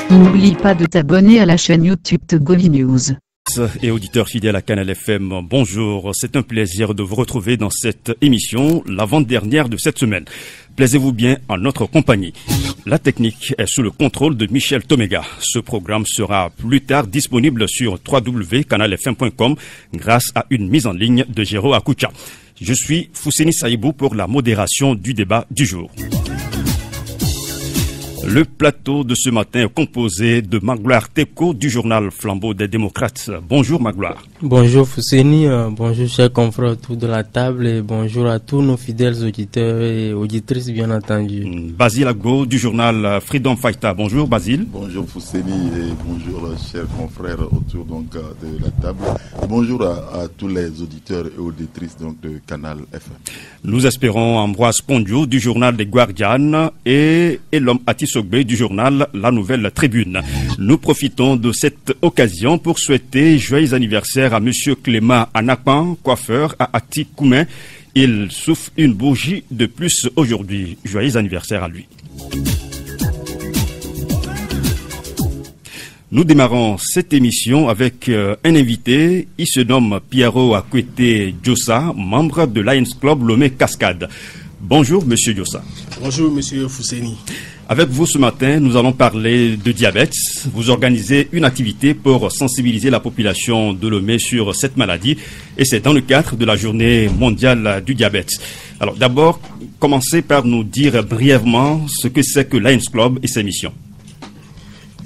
N'oublie pas de t'abonner à la chaîne YouTube Togovi News. Et auditeurs fidèles à Canal FM, bonjour. C'est un plaisir de vous retrouver dans cette émission, l'avant-dernière de cette semaine. Plaisez-vous bien en notre compagnie. La technique est sous le contrôle de Michel Tomega. Ce programme sera plus tard disponible sur www.canalfm.com grâce à une mise en ligne de Jero Akucha. Je suis Fousseni Saïbou pour la modération du débat du jour. Le plateau de ce matin est composé de Magloire Teko du journal Flambeau des démocrates. Bonjour Magloire. Bonjour Fousseni, bonjour chers confrères autour de la table et bonjour à tous nos fidèles auditeurs et auditrices bien entendu. Basile Agbo du journal Freedom Fighter. Bonjour Basile. Bonjour Fousseni et bonjour chers confrères autour donc de la table. Bonjour à tous les auditeurs et auditrices donc de Canal FM. Nous espérons Ambroise Pondio du journal des Guardians et l'homme Atis du journal La Nouvelle Tribune. Nous profitons de cette occasion pour souhaiter joyeux anniversaire à Monsieur Clément Anapan, coiffeur à Ati Koumen. Il souffle une bougie de plus aujourd'hui. Joyeux anniversaire à lui. Nous démarrons cette émission avec un invité. Il se nomme Piero Akwete Djossa, membre de Lions Club Lomé Cascade. Bonjour Monsieur Djossa. Bonjour Monsieur Fousseni. Avec vous ce matin, nous allons parler de diabète. Vous organisez une activité pour sensibiliser la population de Lomé sur cette maladie et c'est dans le cadre de la journée mondiale du diabète. Alors d'abord, commencez par nous dire brièvement ce que c'est que Lions Club et ses missions.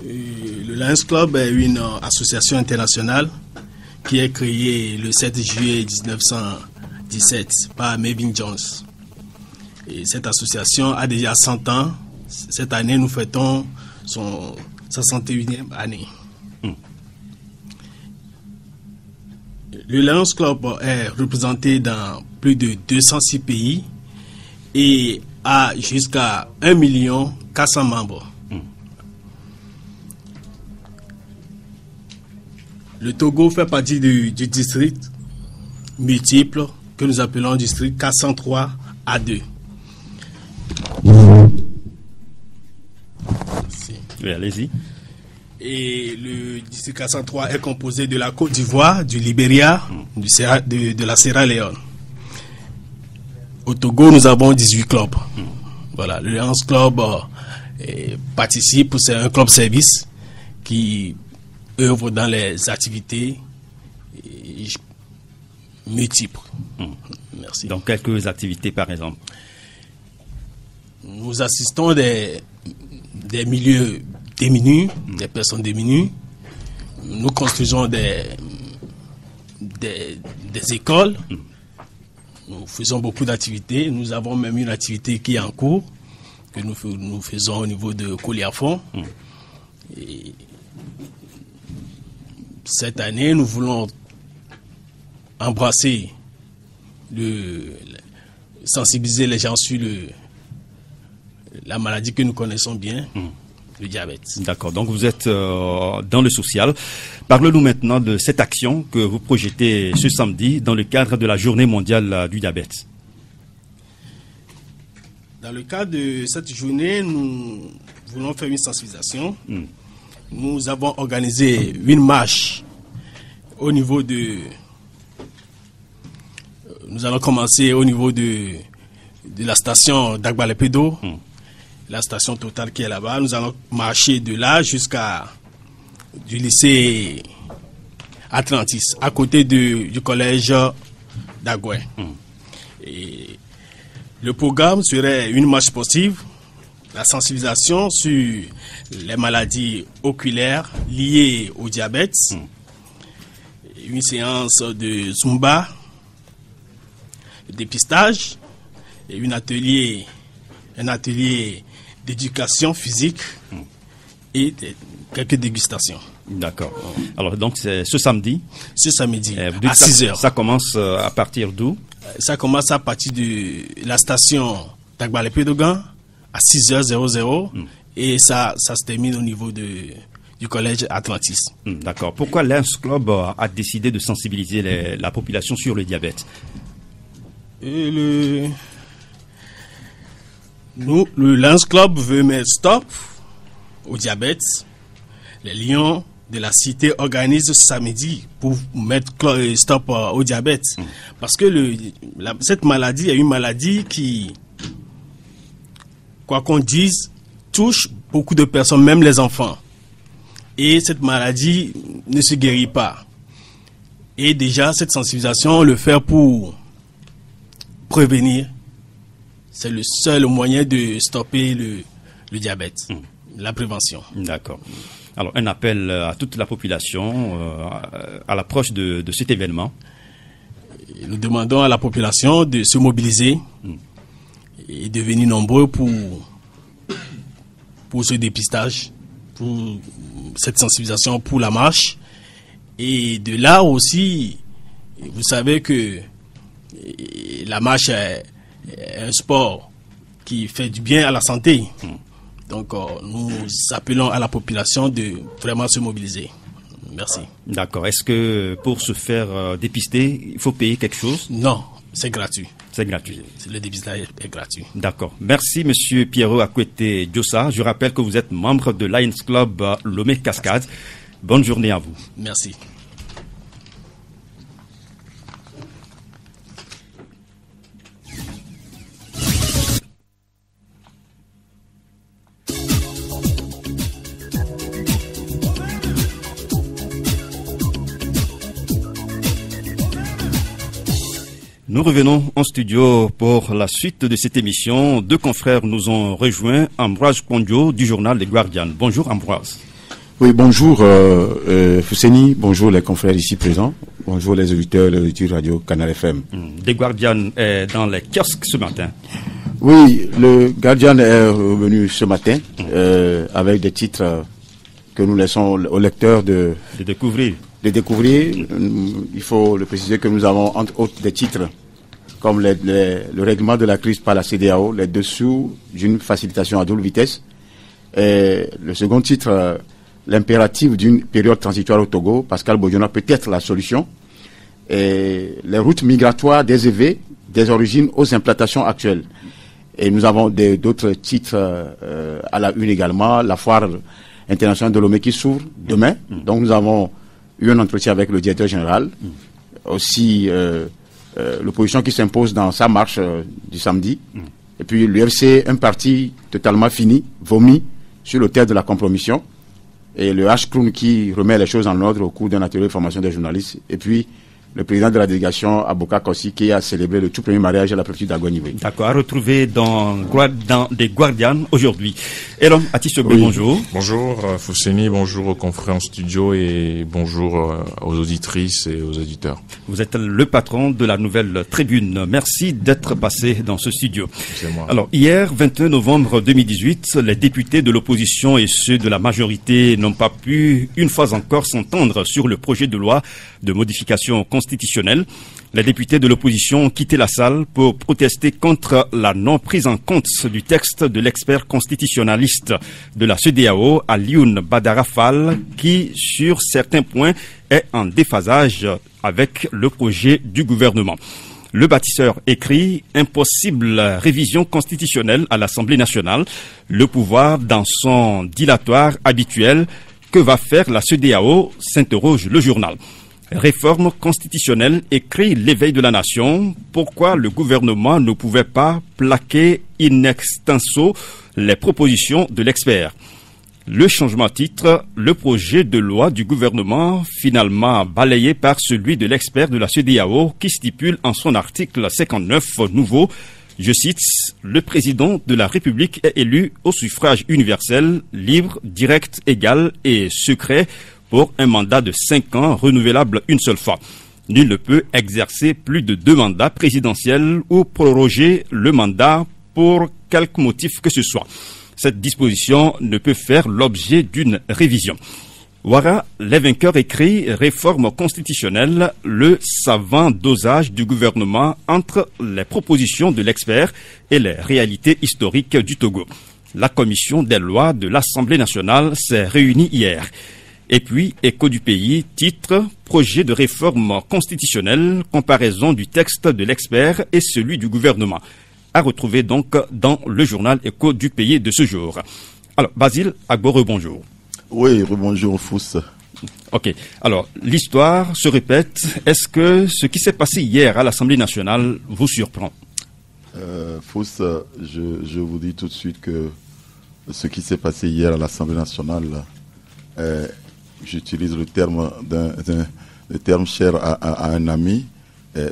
Le Lions Club est une association internationale qui est créée le 7 juillet 1917 par Melvin Jones. Et cette association a déjà 100 ans. Cette année, nous fêtons sa 61e année. Le Lions Club est représenté dans plus de 206 pays et a jusqu'à 1 400 000 membres. Le Togo fait partie du district multiple que nous appelons district 403 A2. Oui, allez-y. Et le district 403 est composé de la Côte d'Ivoire, du Libéria, de la Sierra Leone. Au Togo, nous avons 18 clubs. Voilà, le Lions Club participe, c'est un club service qui œuvre dans les activités multiples. Merci. Donc, quelques activités par exemple. Nous assistons des milieux démunis, des personnes démunies. Nous construisons des écoles. Nous faisons beaucoup d'activités. Nous avons même une activité qui est en cours, que nous faisons au niveau de Koliafon. Et cette année, nous voulons embrasser, sensibiliser les gens sur la maladie que nous connaissons bien, le diabète. D'accord, donc vous êtes dans le social. Parlez-nous maintenant de cette action que vous projetez ce samedi dans le cadre de la journée mondiale du diabète. Dans le cadre de cette journée, nous voulons faire une sensibilisation. Nous avons organisé une marche au niveau de... Nous allons commencer au niveau de la station d'Agbalepedo, la station Total qui est là-bas. Nous allons marcher de là jusqu'à du lycée Atlantis, à côté du collège d'Agoué. Et le programme serait une marche sportive, la sensibilisation sur les maladies oculaires liées au diabète, une séance de Zumba, dépistage et un atelier d'éducation physique et quelques dégustations. D'accord. Alors donc c'est ce samedi. Ce samedi à 6 heures. Ça commence à partir d'où? Ça commence à partir de la station d'Agbalepedogan à 6h00 et ça se termine au niveau du collège Atlantis. D'accord. Pourquoi Lions Club a décidé de sensibiliser la population sur le diabète? Le Lions Club veut mettre stop au diabète. Les Lions de la cité organisent samedi pour mettre stop au diabète. Parce que cette maladie est une maladie qui, quoi qu'on dise, touche beaucoup de personnes, même les enfants. Et cette maladie ne se guérit pas. Et déjà, cette sensibilisation, le faire pour prévenir, c'est le seul moyen de stopper le diabète, la prévention. D'accord. Alors, un appel à toute la population à l'approche de cet événement. Nous demandons à la population de se mobiliser et de venir nombreux pour ce dépistage, pour cette sensibilisation, pour la marche. Et de là aussi, vous savez que la marche est un sport qui fait du bien à la santé. Donc, nous appelons à la population de vraiment se mobiliser. Merci. D'accord. Est-ce que pour se faire dépister, il faut payer quelque chose? Non, c'est gratuit. C'est gratuit. Le dépistage est gratuit. D'accord. Merci, monsieur Pierrot Akwete Diossa. Je rappelle que vous êtes membre de Lions Club Lomé Cascade. Bonne journée à vous. Merci. Nous revenons en studio pour la suite de cette émission. Deux confrères nous ont rejoints. Ambroise Kondio du journal Les Guardians. Bonjour Ambroise. Oui, bonjour Fousseni, bonjour les confrères ici présents, bonjour les auditeurs de Radio Canal FM. Les Guardians est dans les kiosques ce matin. Oui, le Guardian est revenu ce matin avec des titres que nous laissons aux lecteurs de découvrir. Il faut le préciser que nous avons entre autres des titres comme le règlement de la crise par la CEDEAO, les dessous d'une facilitation à double vitesse. Et le second titre, l'impératif d'une période transitoire au Togo, Pascal Bodiona peut être la solution. Et les routes migratoires des EV, des origines aux implantations actuelles. Et nous avons d'autres titres à la une également, la foire internationale de Lomé qui s'ouvre demain. Donc nous avons eu un entretien avec le directeur général, aussi l'opposition qui s'impose dans sa marche du samedi, et puis l'UFC, un parti totalement fini, vomi, sur l'autel de la compromission, et le H-Kroun qui remet les choses en ordre au cours d'un atelier de formation des journalistes, et puis le président de la délégation, Aboka Kossi, qui a célébré le tout premier mariage à la préfecture d'Agoniwe. D'accord, à retrouver dans des Guardians aujourd'hui. Elom Atisobe, oui. Bonjour. Bonjour Fousseni, bonjour aux confrères en studio et bonjour aux auditrices et aux auditeurs. Vous êtes le patron de la Nouvelle Tribune. Merci d'être passé dans ce studio. C'est moi. Alors, hier, 21 novembre 2018, les députés de l'opposition et ceux de la majorité n'ont pas pu, une fois encore, s'entendre sur le projet de loi de modification constitutionnelle. Les députés de l'opposition ont quitté la salle pour protester contre la non prise en compte du texte de l'expert constitutionnaliste de la CEDEAO, Alioune Badara Fall, qui, sur certains points, est en déphasage avec le projet du gouvernement. Le bâtisseur écrit « Impossible révision constitutionnelle à l'Assemblée nationale. Le pouvoir dans son dilatoire habituel. Que va faire la CEDEAO ?» s'interroge le journal. Réforme constitutionnelle, écrit l'éveil de la nation. Pourquoi le gouvernement ne pouvait pas plaquer in extenso les propositions de l'expert? Le changement titre, le projet de loi du gouvernement finalement balayé par celui de l'expert de la CEDEAO qui stipule en son article 59 nouveau, je cite, le président de la République est élu au suffrage universel, libre, direct, égal et secret pour un mandat de 5 ans renouvelable une seule fois. Nul ne peut exercer plus de 2 mandats présidentiels ou proroger le mandat pour quelque motif que ce soit. Cette disposition ne peut faire l'objet d'une révision. Ouara, les vainqueurs écrit réforme constitutionnelle, le savant dosage du gouvernement entre les propositions de l'expert et les réalités historiques du Togo. La commission des lois de l'Assemblée nationale s'est réunie hier. Et puis, Écho du pays, titre « Projet de réforme constitutionnelle, comparaison du texte de l'expert et celui du gouvernement ». À retrouver donc dans le journal Écho du pays de ce jour. Alors, Basile Agbo, bonjour. Oui, rebonjour Fous. Ok. Alors, l'histoire se répète. Est-ce que ce qui s'est passé hier à l'Assemblée nationale vous surprend? Fous, je vous dis tout de suite que ce qui s'est passé hier à l'Assemblée nationale, j'utilise le terme cher à un ami,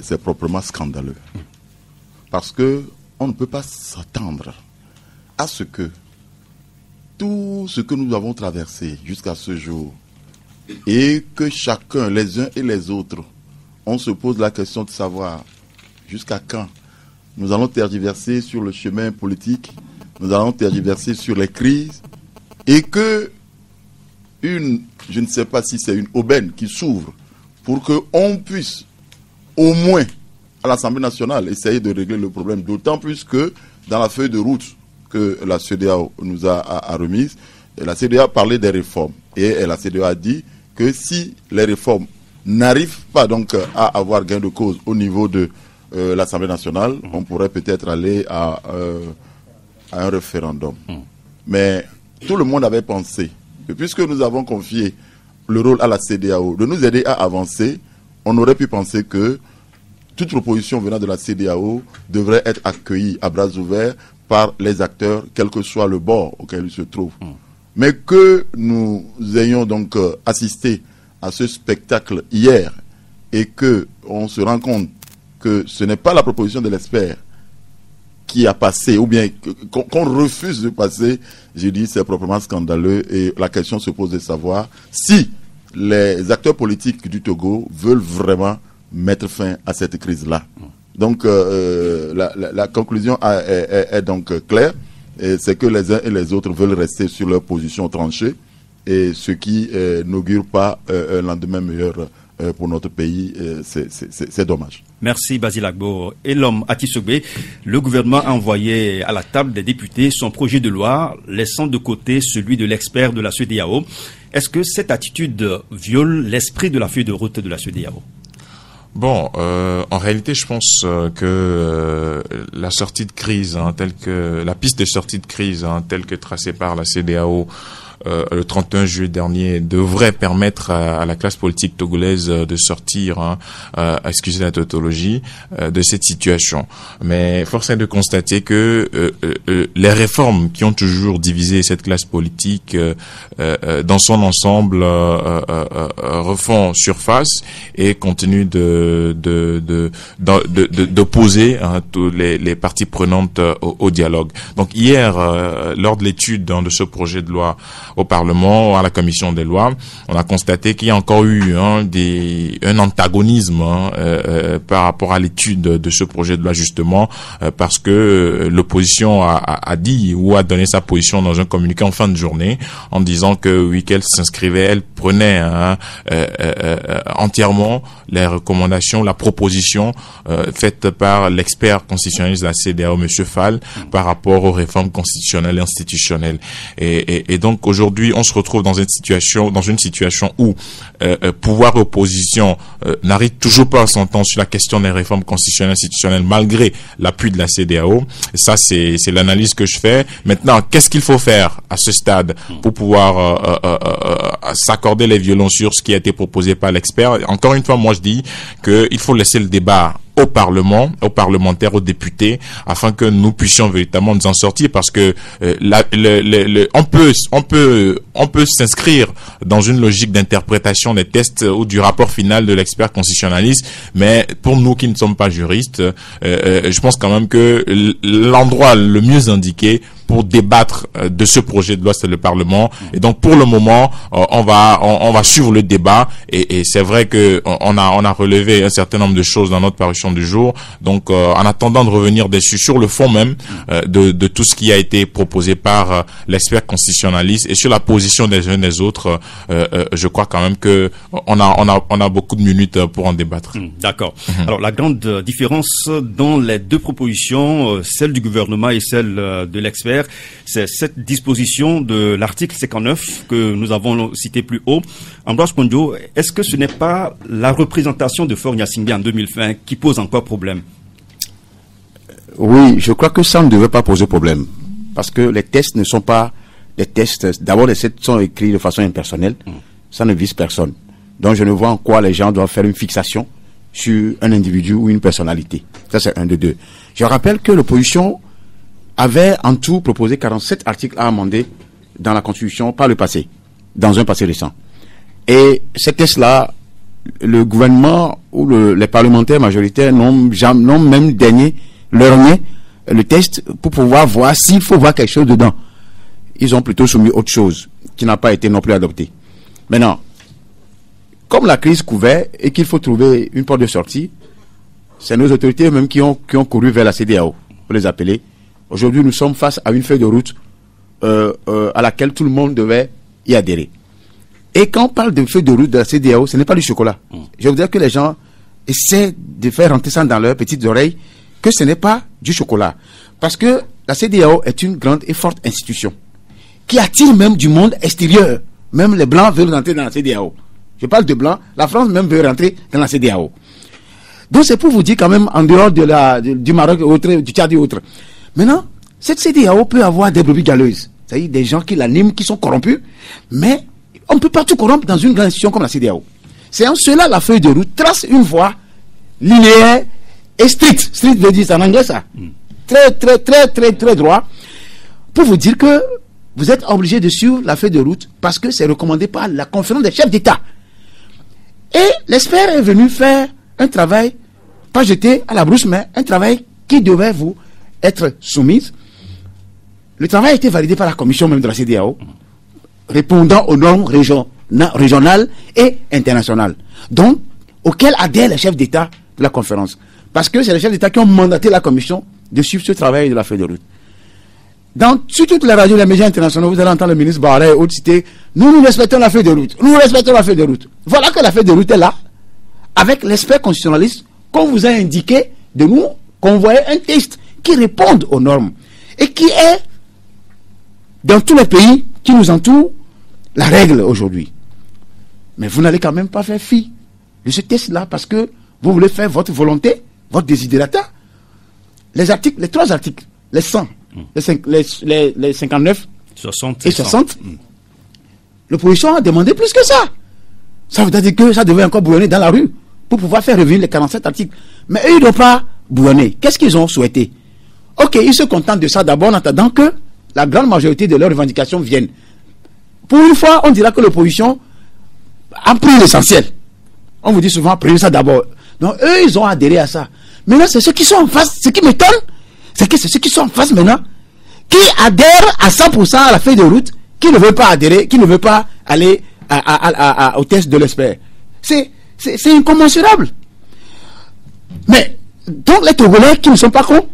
c'est proprement scandaleux. Parce que on ne peut pas s'attendre à ce que tout ce que nous avons traversé jusqu'à ce jour, et que chacun, les uns et les autres, on se pose la question de savoir jusqu'à quand nous allons tergiverser sur le chemin politique, nous allons tergiverser sur les crises, et que je ne sais pas si c'est une aubaine qui s'ouvre pour qu'on puisse au moins à l'Assemblée nationale essayer de régler le problème, d'autant plus que dans la feuille de route que la CEDEAO nous a remise, la CEDEAO a parlé des réformes, et la CEDEAO a dit que si les réformes n'arrivent pas donc à avoir gain de cause au niveau de l'Assemblée nationale, on pourrait peut-être aller à un référendum. Mais tout le monde avait pensé que puisque nous avons confié le rôle à la CEDEAO de nous aider à avancer, on aurait pu penser que toute proposition venant de la CEDEAO devrait être accueillie à bras ouverts par les acteurs, quel que soit le bord auquel ils se trouvent. Mais que nous ayons donc assisté à ce spectacle hier et que on se rend compte que ce n'est pas la proposition de l'expert qui a passé, ou bien qu'on refuse de passer, je dis c'est proprement scandaleux, et la question se pose de savoir si les acteurs politiques du Togo veulent vraiment mettre fin à cette crise-là. Donc la conclusion est donc claire, c'est que les uns et les autres veulent rester sur leur position tranchée, et ce qui n'augure pas un lendemain meilleur pour notre pays, c'est dommage. Merci Basile Agbo. Et l'homme Atisogbe, le gouvernement a envoyé à la table des députés son projet de loi, laissant de côté celui de l'expert de la CEDEAO. Est-ce que cette attitude viole l'esprit de la feuille de route de la CEDEAO? Bon, en réalité, je pense que la sortie de crise, telle que la piste de sortie de crise, telle que tracée par la CEDEAO le 31 juillet dernier, devrait permettre à la classe politique togolaise de sortir, excusez la tautologie, de cette situation. Mais force est de constater que les réformes qui ont toujours divisé cette classe politique dans son ensemble refont surface et continuent d'opposer tous les parties prenantes au dialogue. Donc hier, lors de l'étude de ce projet de loi au Parlement, à la commission des lois, on a constaté qu'il y a encore eu un antagonisme par rapport à l'étude de ce projet de loi, justement parce que l'opposition a dit ou a donné sa position dans un communiqué en fin de journée en disant que oui, qu'elle s'inscrivait, elle prenait entièrement les recommandations, la proposition faite par l'expert constitutionnaliste de la CEDEAO, M. Fall, par rapport aux réformes constitutionnelles et institutionnelles. Et donc aujourd'hui, on se retrouve dans une situation où pouvoir et opposition n'arrivent toujours pas à s'entendre sur la question des réformes constitutionnelles et institutionnelles malgré l'appui de la CEDEAO. Et ça, c'est l'analyse que je fais. Maintenant, qu'est-ce qu'il faut faire à ce stade pour pouvoir s'accorder les violons sur ce qui a été proposé par l'expert? Encore une fois, moi je dis qu'il faut laisser le débat au Parlement, aux parlementaires, aux députés, afin que nous puissions véritablement nous en sortir, parce que on peut s'inscrire dans une logique d'interprétation des tests ou du rapport final de l'expert constitutionnaliste, mais pour nous qui ne sommes pas juristes, je pense quand même que l'endroit le mieux indiqué pour débattre de ce projet de loi, c'est le Parlement. Et donc pour le moment, on va suivre le débat, et c'est vrai que on a relevé un certain nombre de choses dans notre parution du jour. Donc en attendant de revenir dessus sur le fond même de tout ce qui a été proposé par l'expert constitutionnaliste et sur la position des uns et des autres, je crois quand même que on a beaucoup de minutes pour en débattre. D'accord. Alors la grande différence dans les deux propositions, celle du gouvernement et celle de l'expert, parlementaire, c'est cette disposition de l'article 59 que nous avons cité plus haut. Ambroise Pondio, est-ce que ce n'est pas la représentation de Faure Gnassingbé en 2020 qui pose encore problème? Oui, je crois que ça ne devrait pas poser problème. Parce que les tests ne sont pas des tests. D'abord, les tests sont écrits de façon impersonnelle. Ça ne vise personne. Donc, je ne vois en quoi les gens doivent faire une fixation sur un individu ou une personnalité. Ça, c'est un de deux. Je rappelle que l'opposition avait en tout proposé 47 articles à amender dans la Constitution par le passé, dans un passé récent. Et ces tests-là, le gouvernement ou les parlementaires majoritaires n'ont même daigné lorgner le test pour pouvoir voir s'il faut voir quelque chose dedans. Ils ont plutôt soumis autre chose qui n'a pas été non plus adoptée. Maintenant, comme la crise couvert et qu'il faut trouver une porte de sortie, c'est nos autorités même qui ont couru vers la CEDEAO, pour les appeler. Aujourd'hui, nous sommes face à une feuille de route à laquelle tout le monde devait y adhérer. Et quand on parle de feuille de route de la CEDEAO, ce n'est pas du chocolat. Je voudrais que les gens essaient de faire rentrer ça dans leurs petites oreilles, que ce n'est pas du chocolat. Parce que la CEDEAO est une grande et forte institution qui attire même du monde extérieur. Même les Blancs veulent rentrer dans la CEDEAO. Je parle de Blancs, la France même veut rentrer dans la CEDEAO. Donc c'est pour vous dire quand même, en dehors du Maroc et autres, du Tchad et autres. Maintenant, cette CEDEAO peut avoir des brebis galeuses. C'est-à-dire des gens qui l'animent, qui sont corrompus, mais on ne peut pas tout corrompre dans une grande institution comme la CEDEAO. C'est en cela la feuille de route trace une voie linéaire et strict. Strict veut dire c'est en anglais ça. Très droit. Pour vous dire que vous êtes obligé de suivre la feuille de route parce que c'est recommandé par la conférence des chefs d'État. Et l'expert est venu faire un travail, pas jeté à la brousse, mais un travail qui devait vous être soumis. Le travail a été validé par la commission même de la CEDEAO, répondant aux normes régionales et internationales, donc auxquelles adhèrent les chefs d'État de la conférence. Parce que c'est les chefs d'État qui ont mandaté la commission de suivre ce travail de la feuille de route. Sur toutes les radios, les médias internationaux, vous allez entendre le ministre Barret et autres citer, nous respectons la feuille de route. Nous respectons la feuille de route. Voilà que la feuille de route est là, avec l'expert constitutionnaliste qu'on vous a indiqué de nous convoyer un texte qui réponde aux normes et qui est, dans tous les pays qui nous entourent, la règle aujourd'hui. Mais vous n'allez quand même pas faire fi de ce texte-là parce que vous voulez faire votre volonté, votre desiderata. Les trois articles, les 100, les 59 60 et 60, l'opposition a demandé plus que ça. Ça veut dire que ça devait encore bouillonner dans la rue pour pouvoir faire revenir les 47 articles. Mais eux, ils n'ont pas bouillonné. Qu'est-ce qu'ils ont souhaité? Ok, ils se contentent de ça d'abord en attendant que la grande majorité de leurs revendications viennent. Pour une fois, on dira que l'opposition a pris l'essentiel. On vous dit souvent, prenez ça d'abord. Donc, eux, ils ont adhéré à ça. Maintenant, c'est ceux qui sont en face. Ce qui m'étonne, c'est que c'est ceux qui sont en face maintenant, qui adhèrent à 100% à la feuille de route, qui ne veulent pas adhérer, qui ne veulent pas aller au test de l'expert. C'est incommensurable. Mais, donc, les Togolais qui ne sont pas cons,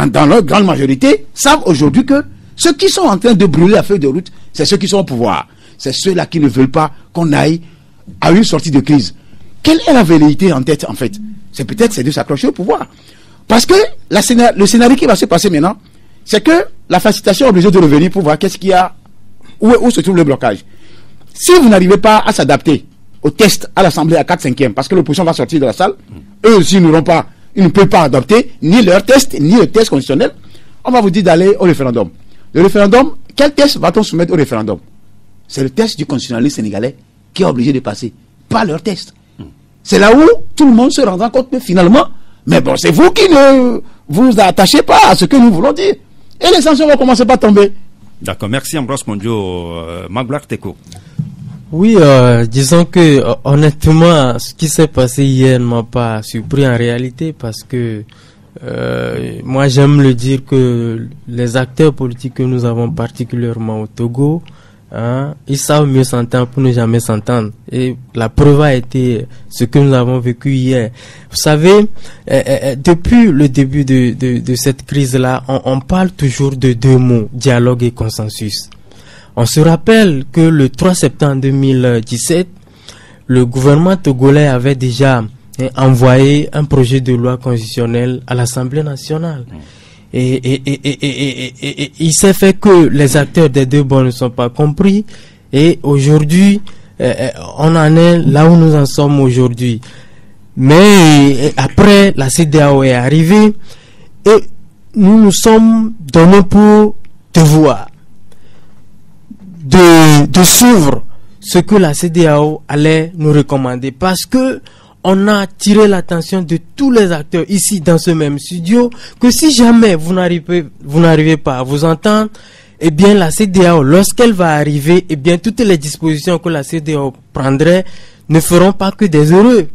dans leur grande majorité, savent aujourd'hui que ceux qui sont en train de brûler la feuille de route, c'est ceux qui sont au pouvoir. C'est ceux-là qui ne veulent pas qu'on aille à une sortie de crise. Quelle est la velléité en tête, en fait? C'est peut-être de s'accrocher au pouvoir. Parce que le scénario qui va se passer maintenant, c'est que la facilitation est obligée de revenir pour voir qu'est-ce qu'il y a, où se trouve le blocage. Si vous n'arrivez pas à s'adapter au test à l'Assemblée à 4/5e, parce que l'opposition va sortir de la salle, eux aussi ils ne peuvent pas adopter ni leur test, ni le test constitutionnel, on va vous dire d'aller au référendum. Le référendum, quel test va-t-on soumettre au référendum? C'est le test du constitutionnaliste sénégalais qui est obligé de passer, pas leur test. C'est là où tout le monde se rendra compte que finalement, mais bon, c'est vous qui ne vous attachez pas à ce que nous voulons dire. Et les sanctions vont commencer par tomber. D'accord, merci Ambroise Pondio. Magloire Teko. Oui, disons que honnêtement, ce qui s'est passé hier ne m'a pas surpris en réalité parce que moi j'aime le dire que les acteurs politiques que nous avons particulièrement au Togo, ils savent mieux s'entendre pour ne jamais s'entendre. Et la preuve a été ce que nous avons vécu hier. Vous savez, depuis le début de cette crise-là, on parle toujours de deux mots, dialogue et consensus. On se rappelle que le 3 septembre 2017, le gouvernement togolais avait déjà envoyé un projet de loi constitutionnelle à l'Assemblée nationale. Et il s'est fait que les acteurs des deux bords ne sont pas compris. Et aujourd'hui, on en est là où nous en sommes aujourd'hui. Mais après, la CEDEAO est arrivée et nous nous sommes donnés pour devoir de suivre ce que la CEDEAO allait nous recommander, parce que on a tiré l'attention de tous les acteurs ici dans ce même studio que si jamais vous n'arrivez pas à vous entendre, eh bien la CEDEAO, lorsqu'elle va arriver, eh bien toutes les dispositions que la CEDEAO prendrait ne feront pas que des heureux.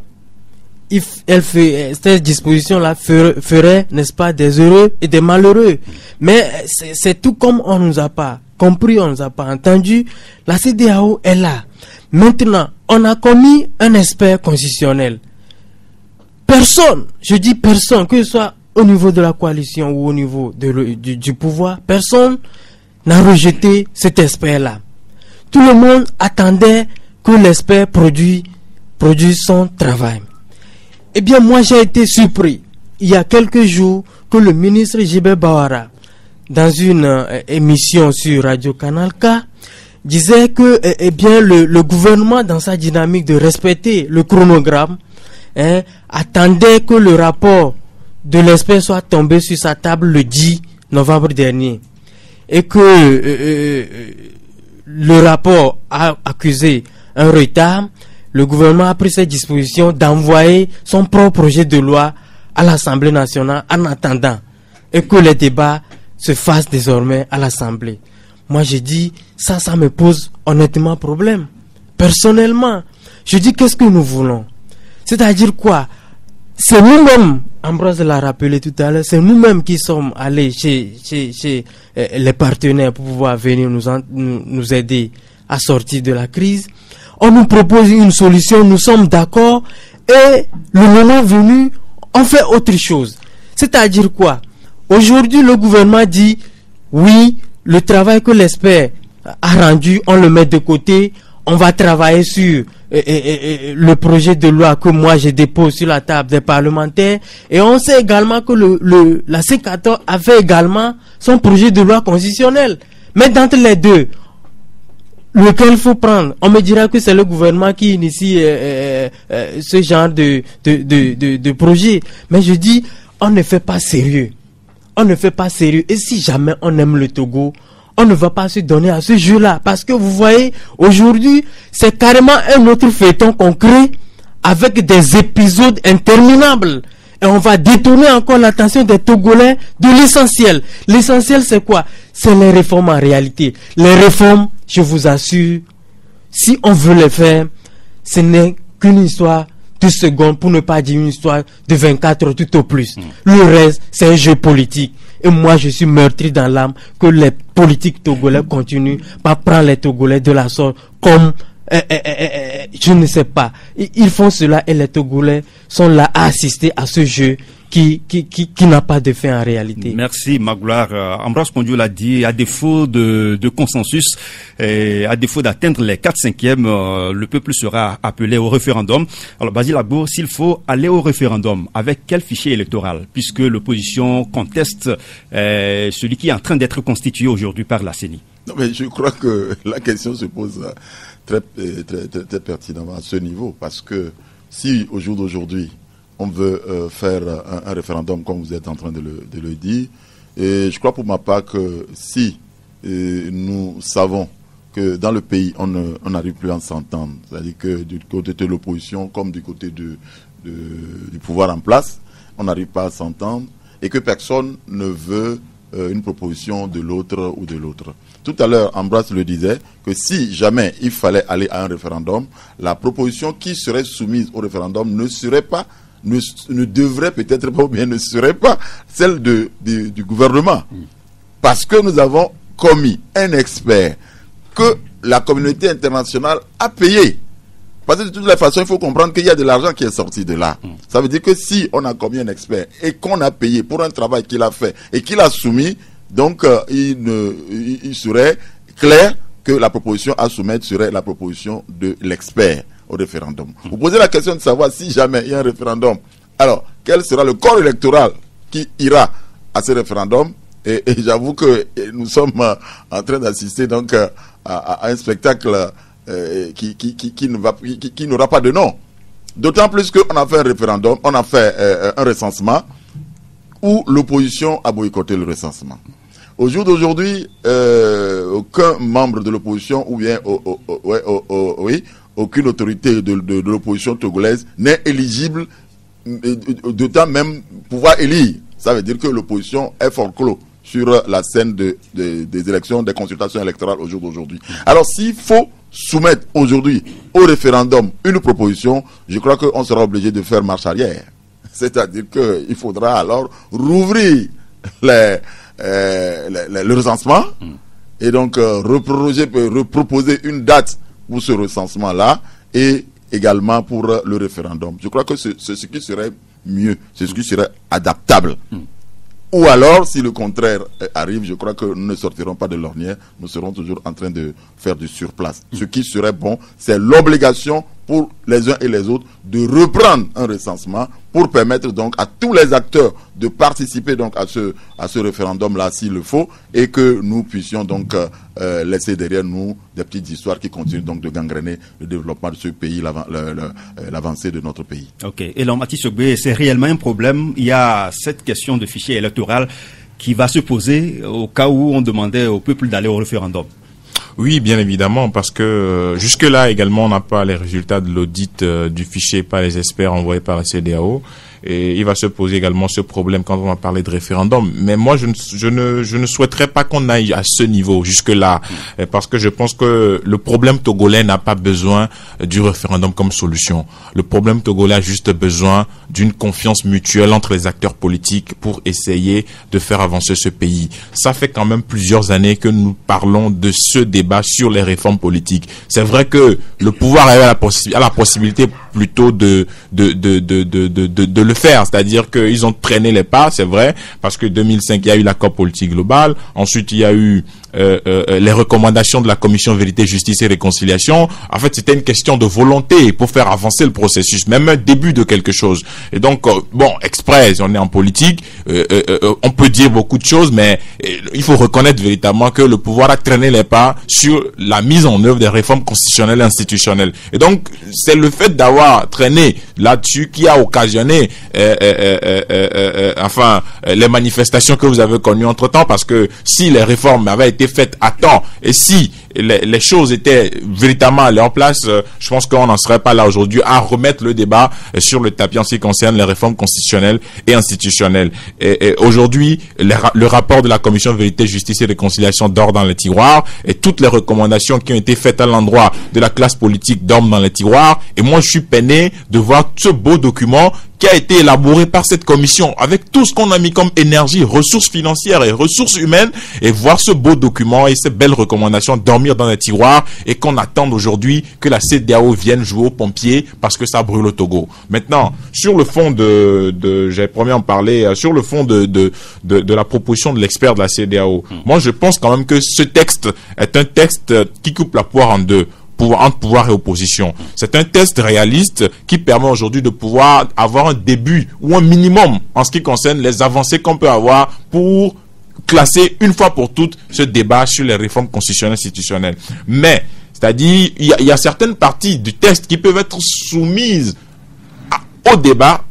Ces dispositions-là feraient, n'est-ce pas, des heureux et des malheureux. Mais c'est tout comme on nous a pas compris, on nous a pas entendu. La CEDEAO est là. Maintenant, on a commis un expert constitutionnel. Personne, je dis personne, que ce soit au niveau de la coalition ou au niveau du pouvoir, personne n'a rejeté cet expert-là. Tout le monde attendait que l'expert produise son travail. Eh bien, moi, j'ai été surpris, il y a quelques jours, que le ministre Gilbert Bawara, dans une émission sur Radio Canal K, disait que eh bien, le gouvernement, dans sa dynamique de respecter le chronogramme, attendait que le rapport de l'expert soit tombé sur sa table le 10 novembre dernier. Et que le rapport a accusé un retard. Le gouvernement a pris cette disposition d'envoyer son propre projet de loi à l'Assemblée nationale en attendant et que les débats se fassent désormais à l'Assemblée. Moi, je dis, ça me pose honnêtement problème. Personnellement, je dis, qu'est-ce que nous voulons? C'est-à-dire quoi? C'est nous-mêmes, Ambroise l'a rappelé tout à l'heure, c'est nous-mêmes qui sommes allés chez les partenaires pour pouvoir venir nous aider à sortir de la crise. On nous propose une solution, nous sommes d'accord, et le moment venu, on fait autre chose. C'est-à-dire quoi? Aujourd'hui, le gouvernement dit, oui, le travail que l'expert a rendu, on le met de côté, on va travailler sur le projet de loi que moi je dépose sur la table des parlementaires, et on sait également que la C14 avait également son projet de loi constitutionnel. Mais d'entre les deux, lequel faut prendre? On me dira que c'est le gouvernement qui initie ce genre de projet. Mais je dis, on ne fait pas sérieux. On ne fait pas sérieux. Et si jamais on aime le Togo, on ne va pas se donner à ce jeu-là. Parce que vous voyez, aujourd'hui, c'est carrément un autre feuilleton qu'on crée avec des épisodes interminables. Et on va détourner encore l'attention des Togolais de l'essentiel. L'essentiel, c'est quoi? C'est les réformes en réalité. Les réformes, je vous assure, si on veut les faire, ce n'est qu'une histoire de secondes, pour ne pas dire une histoire de 24 heures tout au plus. Le reste, c'est un jeu politique. Et moi, je suis meurtri dans l'âme que les politiques togolais continuent par prendre les Togolais de la sorte comme... je ne sais pas. Ils font cela et les Togolais sont là à assister à ce jeu qui n'a pas de fin en réalité. Merci Magloire. Ambroise Pondio l'a dit, à défaut de consensus, à défaut d'atteindre les 4/5, le peuple sera appelé au référendum. Alors Basile Agbo, s'il faut aller au référendum, avec quel fichier électoral? Puisque l'opposition conteste celui qui est en train d'être constitué aujourd'hui par la CENI. Non, mais je crois que la question se pose très pertinemment à ce niveau, parce que si au jour d'aujourd'hui on veut faire un référendum comme vous êtes en train de le dire, et je crois pour ma part que si nous savons que dans le pays on n'arrive plus à s'entendre, c'est-à-dire que du côté de l'opposition comme du côté du pouvoir en place, on n'arrive pas à s'entendre et que personne ne veut une proposition de l'autre ou de l'autre. Tout à l'heure, Ambroise le disait, que si jamais il fallait aller à un référendum, la proposition qui serait soumise au référendum ne devrait peut-être pas, ou bien ne serait pas celle du gouvernement. Parce que nous avons commis un expert que la communauté internationale a payé. Parce que de toutes les façons, il faut comprendre qu'il y a de l'argent qui est sorti de là. Ça veut dire que si on a commis un expert et qu'on a payé pour un travail qu'il a fait et qu'il a soumis, donc il serait clair que la proposition à soumettre serait la proposition de l'expert au référendum. Vous posez la question de savoir si jamais il y a un référendum, alors quel sera le corps électoral qui ira à ce référendum. Et j'avoue que nous sommes en train d'assister donc à un spectacle qui n'aura pas de nom. D'autant plus qu'on a fait un référendum, on a fait un recensement où l'opposition a boycotté le recensement. Au jour d'aujourd'hui, aucun membre de l'opposition ou bien aucune autorité de l'opposition togolaise n'est éligible, d'autant même pouvoir élire. Ça veut dire que l'opposition est fort clos sur la scène des élections, des consultations électorales au jour d'aujourd'hui. Alors s'il faut soumettre aujourd'hui au référendum une proposition, je crois qu'on sera obligé de faire marche arrière. C'est-à-dire qu'il faudra alors rouvrir le recensement et donc reproposer une date pour ce recensement-là et également pour le référendum. Je crois que c'est ce qui serait mieux, c'est ce qui serait adaptable. Ou alors, si le contraire arrive, je crois que nous ne sortirons pas de l'ornière, nous serons toujours en train de faire du surplace. Ce qui serait bon, c'est l'obligation pour les uns et les autres de reprendre un recensement pour permettre donc à tous les acteurs de participer donc à ce référendum-là s'il le faut et que nous puissions donc laisser derrière nous des petites histoires qui continuent donc de gangréner le développement de ce pays, l'avancée de notre pays. Ok. Et là, Mathis Ogbe, c'est réellement un problème. Il y a cette question de fichier électoral qui va se poser au cas où on demandait au peuple d'aller au référendum. Oui, bien évidemment, parce que jusque-là également, on n'a pas les résultats de l'audit du fichier par les experts envoyés par la CEDEAO. Et il va se poser également ce problème quand on va parler de référendum. Mais moi, je ne souhaiterais pas qu'on aille à ce niveau jusque-là, parce que je pense que le problème togolais n'a pas besoin du référendum comme solution. Le problème togolais a juste besoin d'une confiance mutuelle entre les acteurs politiques pour essayer de faire avancer ce pays. Ça fait quand même plusieurs années que nous parlons de ce débat sur les réformes politiques. C'est vrai que le pouvoir a la possibilité plutôt de le faire, c'est-à-dire qu'ils ont traîné les pas, c'est vrai, parce que 2005 il y a eu l'accord politique global, ensuite il y a eu les recommandations de la commission Vérité, Justice et Réconciliation. En fait, c'était une question de volonté pour faire avancer le processus, même un début de quelque chose. Et donc, bon, express, on est en politique, on peut dire beaucoup de choses, mais il faut reconnaître véritablement que le pouvoir a traîné les pas sur la mise en œuvre des réformes constitutionnelles et institutionnelles. Et donc, c'est le fait d'avoir traîné là-dessus qui a occasionné les manifestations que vous avez connues entre-temps, parce que si les réformes avaient été faites à temps et si les choses étaient véritablement à leur place, je pense qu'on n'en serait pas là aujourd'hui à remettre le débat sur le tapis en ce qui concerne les réformes constitutionnelles et institutionnelles. Et aujourd'hui, le rapport de la commission Vérité, Justice et Réconciliation dort dans les tiroirs, et toutes les recommandations qui ont été faites à l'endroit de la classe politique dorment dans les tiroirs. Et moi, je suis peiné de voir ce beau document qui a été élaboré par cette commission avec tout ce qu'on a mis comme énergie, ressources financières et ressources humaines, et voir ce beau document et ces belles recommandations dormir dans les tiroirs, et qu'on attende aujourd'hui que la CEDEAO vienne jouer aux pompiers parce que ça brûle au Togo. Maintenant, sur le fond j'avais promis en parler, sur le fond de la proposition de l'expert de la CEDEAO, moi je pense quand même que ce texte est un texte qui coupe la poire en deux, entre pouvoir et opposition. C'est un test réaliste qui permet aujourd'hui de pouvoir avoir un début ou un minimum en ce qui concerne les avancées qu'on peut avoir pour classer une fois pour toutes ce débat sur les réformes constitutionnelles et institutionnelles. Mais, c'est-à-dire, il y a certaines parties du texte qui peuvent être soumises au débat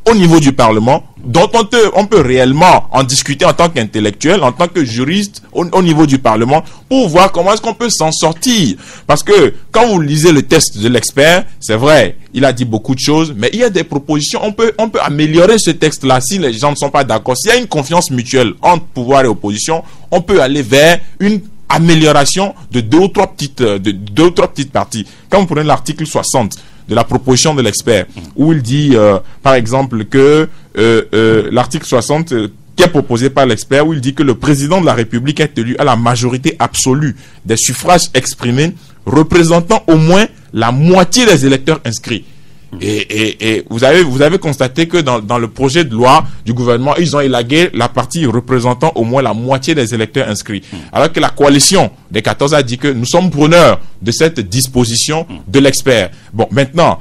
au niveau du Parlement, dont on peut réellement en discuter en tant qu'intellectuel, en tant que juriste au niveau du Parlement, pour voir comment est-ce qu'on peut s'en sortir. Parce que quand vous lisez le texte de l'expert, c'est vrai, il a dit beaucoup de choses, mais il y a des propositions, on peut améliorer ce texte-là si les gens ne sont pas d'accord. S'il y a une confiance mutuelle entre pouvoir et opposition, on peut aller vers une amélioration de deux ou trois petites parties. Quand vous prenez l'article 60 de la proposition de l'expert, où il dit, par exemple, que l'article 60 qui est proposé par l'expert, où il dit que le président de la République est élu à la majorité absolue des suffrages exprimés, représentant au moins la moitié des électeurs inscrits. Et vous avez constaté que dans le projet de loi du gouvernement, ils ont élagué la partie représentant au moins la moitié des électeurs inscrits. Alors que la coalition des 14 a dit que nous sommes preneurs de cette disposition de l'expert. Bon, maintenant,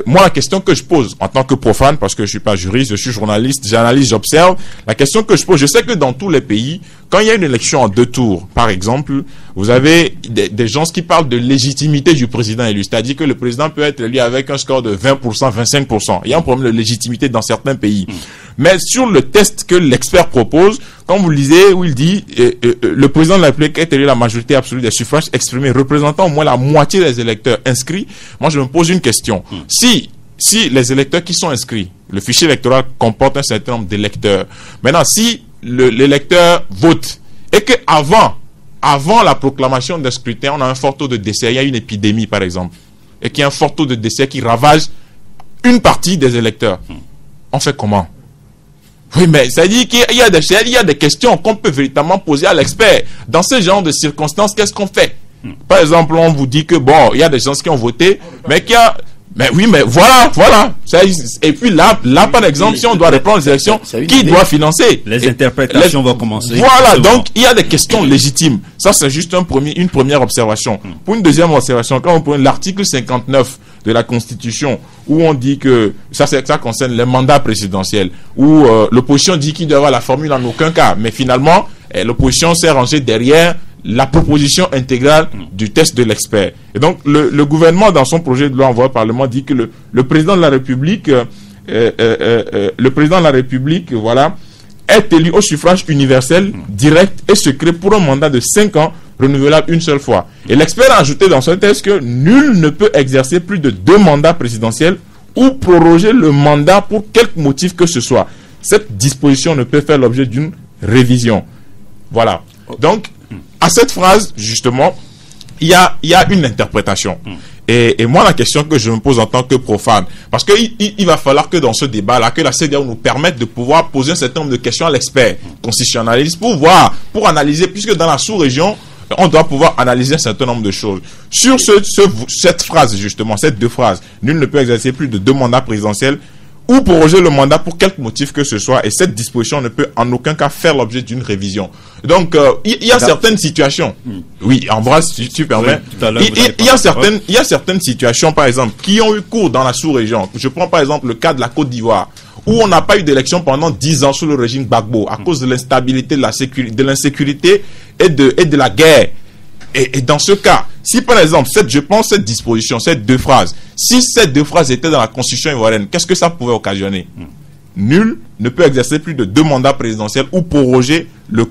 moi, la question que je pose en tant que profane, parce que je suis pas juriste, je suis journaliste, j'analyse, j'observe, la question que je pose, je sais que dans tous les pays, quand il y a une élection en 2 tours, par exemple, vous avez des gens qui parlent de légitimité du président élu, c'est-à-dire que le président peut être élu avec un score de 20%, 25%. Il y a un problème de légitimité dans certains pays. Mais sur le test que l'expert propose, quand vous lisez où il dit le président de la République est élu la majorité absolue des suffrages exprimés représentant au moins la moitié des électeurs inscrits, moi je me pose une question. Si les électeurs qui sont inscrits, le fichier électoral comporte un certain nombre d'électeurs, maintenant si l'électeur vote et que avant la proclamation d'un scrutin, on a un fort taux de décès, il y a une épidémie par exemple, et qu'il y a un fort taux de décès qui ravage une partie des électeurs, on fait comment? Oui, mais ça dit qu'il y a des questions qu'on peut véritablement poser à l'expert. Dans ce genre de circonstances, qu'est-ce qu'on fait? Par exemple, on vous dit que bon, il y a des gens qui ont voté, mais qu'il y a... Mais oui, mais voilà. Et puis là, par exemple, si on doit reprendre les élections, qui doit financer? Les interprétations vont commencer. Voilà, donc il y a des questions légitimes. Ça, c'est juste une première observation. Pour une deuxième observation, quand on prend l'article 59 de la Constitution, où on dit que ça concerne les mandats présidentiels, où l'opposition dit qu'il doit y avoir la formule en aucun cas, mais finalement, l'opposition s'est rangée derrière la proposition intégrale du test de l'expert. Et donc, le gouvernement, dans son projet de loi envoyé au Parlement, dit que le président de la République, voilà, est élu au suffrage universel, direct et secret pour un mandat de 5 ans, renouvelable une seule fois. Et l'expert a ajouté dans ce texte que nul ne peut exercer plus de 2 mandats présidentiels ou proroger le mandat pour quelque motif que ce soit. Cette disposition ne peut faire l'objet d'une révision. Voilà. Donc, à cette phrase, justement, il y a une interprétation. Et moi, la question que je me pose en tant que profane, parce qu'il va falloir que dans ce débat-là, que la CEDEAO nous permette de pouvoir poser un certain nombre de questions à l'expert constitutionnaliste pour analyser, puisque dans la sous-région, on doit pouvoir analyser un certain nombre de choses. Sur cette phrase, justement, ces 2 phrases, nul ne peut exercer plus de 2 mandats présidentiels ou proroger le mandat pour quelque motif que ce soit, et cette disposition ne peut en aucun cas faire l'objet d'une révision. Donc, il y a certaines situations. Oui, Ambroise, si tu permets. Il y a certaines situations, par exemple, qui ont eu cours dans la sous-région. Je prends par exemple le cas de la Côte d'Ivoire, où on n'a pas eu d'élection pendant 10 ans sous le régime Gbagbo, à cause de l'instabilité, de l'insécurité et de la guerre. Et dans ce cas, si par exemple, je pense cette disposition, ces 2 phrases, si ces 2 phrases étaient dans la Constitution ivoirienne, qu'est-ce que ça pouvait occasionner? Nul ne peut exercer plus de 2 mandats présidentiels ou proroger le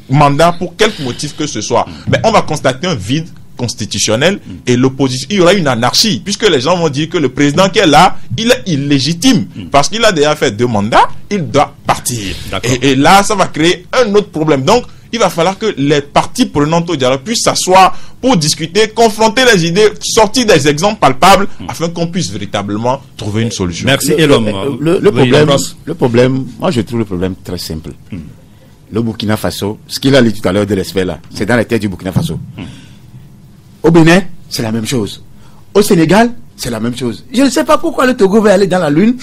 mandat pour quelque motif que ce soit. Mais on va constater un vide constitutionnel et l'opposition, il y aura une anarchie, puisque les gens vont dire que le président qui est là, il est illégitime, parce qu'il a déjà fait 2 mandats, il doit partir. Et là, ça va créer un autre problème. Donc, il va falloir que les parties prenantes au dialogue puissent s'asseoir pour discuter, confronter les idées, sortir des exemples palpables, afin qu'on puisse véritablement trouver une solution. Merci, le problème, moi je trouve le problème très simple. Le Burkina Faso, ce qu'il a dit tout à l'heure de l'esprit là, c'est dans les terres du Burkina Faso. Au Bénin, c'est la même chose. Au Sénégal, c'est la même chose. Je ne sais pas pourquoi le Togo va aller dans la Lune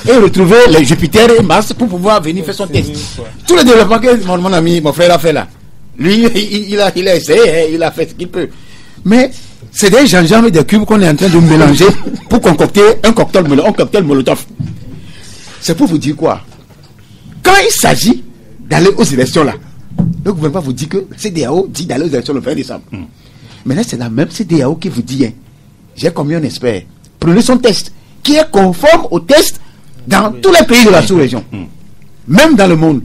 et retrouver les Jupiter et Mars pour pouvoir venir faire son test. Tous les développements que mon ami, mon frère a fait là, lui, il a essayé, il a fait ce qu'il peut. Mais c'est des gingembre et des cubes qu'on est en train de mélanger pour concocter un cocktail Molotov. C'est pour vous dire quoi? Quand il s'agit d'aller aux élections là, le gouvernement vous dit que la CEDEAO dit d'aller aux élections le 20 décembre. Maintenant, c'est la même CEDEAO qui vous dit, j'ai combien d'experts, prenez son test, qui est conforme au test dans tous les pays de la sous-région, même dans le monde.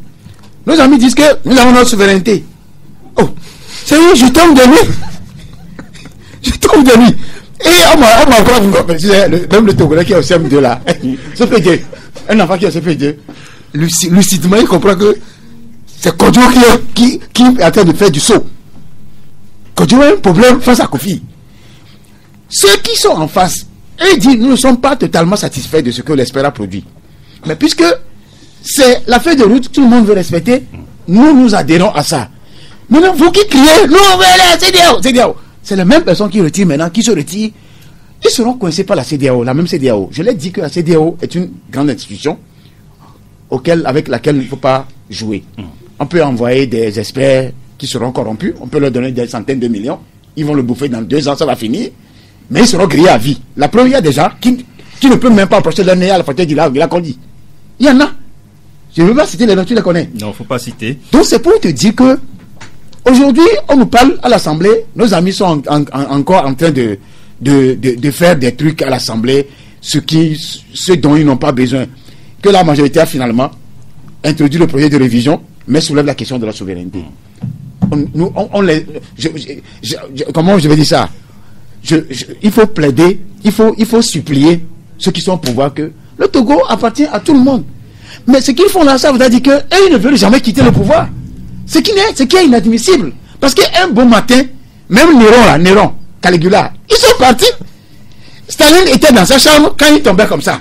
Nos amis disent que nous avons notre souveraineté. Oh, c'est oui, je tombe de nuit. Je tombe de nuit. Et on m'a même le Togolais qui est au CM2 là, CP2, un enfant qui est au CP2, lucidement il comprend que c'est Kodjo qui est en train de faire du saut. Kodjo a un problème face à Kofi. Ceux qui sont en face, ils disent nous ne sommes pas totalement satisfaits de ce que l'espère a produit. Mais puisque c'est la feuille de route, tout le monde veut respecter, nous adhérons à ça. Maintenant, vous qui criez, nous on veut aller à la CEDEAO. C'est les mêmes personnes qui retirent maintenant, qui se retirent. Ils seront coincés par la CEDEAO, la même CEDEAO. Je l'ai dit que la CEDEAO est une grande institution avec laquelle il ne faut pas jouer. On peut envoyer des experts qui seront corrompus, on peut leur donner des centaines de millions, ils vont le bouffer dans 2 ans, ça va finir. mais ils seront grillés à vie. La preuve, il y a des gens qui ne peuvent même pas approcher leur nez à la frontière du lac Condy. Il y en a. Je ne veux pas citer les noms, tu les connais. Non, il ne faut pas citer. Donc c'est pour te dire que aujourd'hui, on nous parle à l'Assemblée, nos amis sont encore en train de faire des trucs à l'Assemblée, ce dont ils n'ont pas besoin. Que la majorité a finalement introduit le projet de révision, mais soulève la question de la souveraineté. Comment je vais dire ça? Il faut plaider, il faut supplier ceux qui sont au pouvoir que le Togo appartient à tout le monde. Mais ce qu'ils font là, ça veut dire qu'eux, ils ne veulent jamais quitter le pouvoir. Ce qui est inadmissible. Parce qu'un bon matin, même Néron, Caligula, ils sont partis. Staline était dans sa chambre quand il tombait comme ça.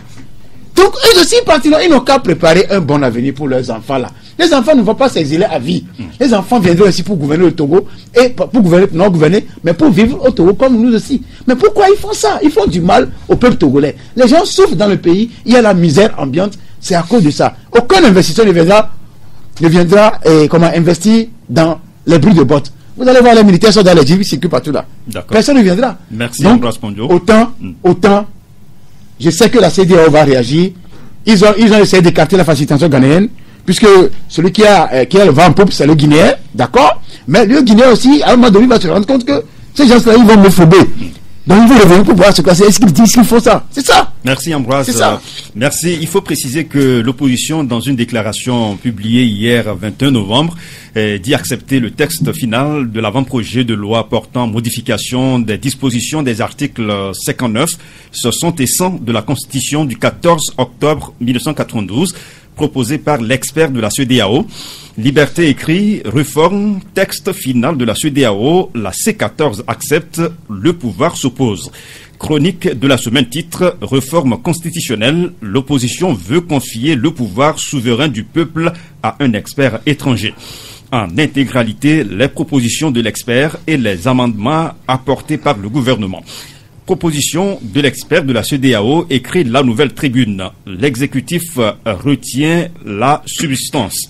Donc, eux aussi partiront, ils n'ont qu'à préparer un bon avenir pour leurs enfants là. Les enfants ne vont pas s'exiler à vie. Les enfants viendront aussi pour gouverner le Togo, et pour gouverner, mais pour vivre au Togo comme nous aussi. Mais pourquoi ils font ça? Ils font du mal au peuple togolais. Les gens souffrent dans le pays, il y a la misère ambiante, c'est à cause de ça. Aucun investisseur ne viendra investir dans les bruits de bottes. Vous allez voir, les militaires sont dans les jeeps, ils circulent partout là. Personne ne viendra. Merci. Donc, autant, je sais que la CEDEAO va réagir. Ils ont essayé d'écarter la facilitation ghanéenne, puisque celui qui a le vent en poupe, c'est le Guinéen, d'accord? Mais le Guinéen aussi, à un moment donné, va se rendre compte que ces gens-là, ils vont me phober. Donc, ils vont revenir pour voir ce que c'est. Est-ce qu'ils disent qu'il faut ça? C'est ça. Merci Ambroise. C'est ça. Merci. Il faut préciser que l'opposition, dans une déclaration publiée hier 21 novembre, dit accepter le texte final de l'avant-projet de loi portant modification des dispositions des articles 59, 60 et 100 de la Constitution du 14 octobre 1992, proposé par l'expert de la CEDEAO. Liberté écrit, réforme, texte final de la CEDEAO, la C14 accepte, le pouvoir s'oppose. Chronique de la semaine titre, réforme constitutionnelle, l'opposition veut confier le pouvoir souverain du peuple à un expert étranger. En intégralité, les propositions de l'expert et les amendements apportés par le gouvernement. Proposition de l'expert de la CEDEAO, écrit la Nouvelle Tribune. L'exécutif retient la substance.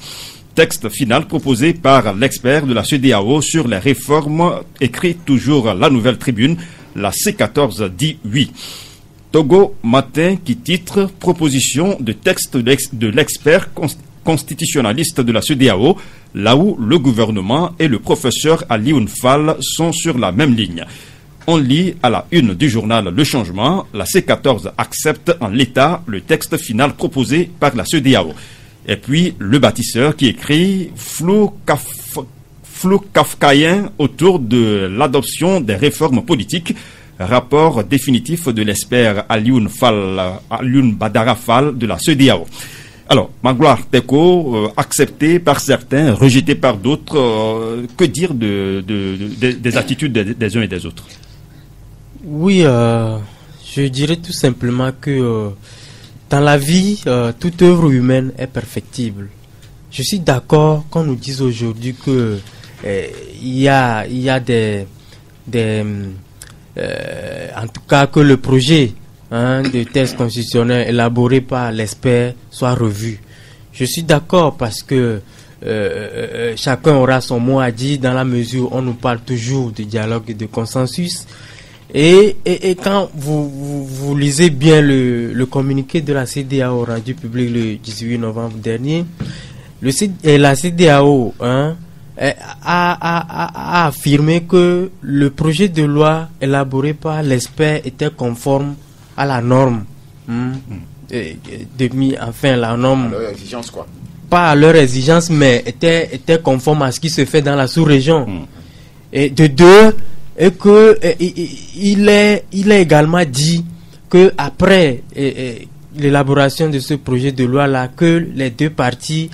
Texte final proposé par l'expert de la CEDEAO sur les réformes, écrit toujours la Nouvelle Tribune. La C14 dit oui. Togo Matin qui titre proposition de texte de l'expert constitutionnaliste de la CEDEAO, là où le gouvernement et le professeur Alioune Fall sont sur la même ligne. On lit à la une du journal Le Changement, la C14 accepte en l'état le texte final proposé par la CEDEAO. Et puis le bâtisseur qui écrit flou kafkaïen autour de l'adoption des réformes politiques. Rapport définitif de l'expert Alioune Badara Fall de la CEDEAO. Alors, Magloire Teko, accepté par certains, rejeté par d'autres, que dire des attitudes des uns et des autres? Oui, je dirais tout simplement que dans la vie, toute œuvre humaine est perfectible. Je suis d'accord quand on nous dit aujourd'hui que il y a en tout cas que le projet de texte constitutionnel élaboré par l'expert soit revu. Je suis d'accord parce que chacun aura son mot à dire dans la mesure où on nous parle toujours de dialogue et de consensus. Et quand vous lisez bien le communiqué de la CEDEAO rendu public le 18 novembre dernier, la CEDEAO a affirmé que le projet de loi élaboré par l'expert était conforme à la norme. La norme. À leur exigence, quoi. Pas à leur exigence, mais était conforme à ce qui se fait dans la sous-région. Et de deux, et que il est également dit que après l'élaboration de ce projet de loi là, que les deux parties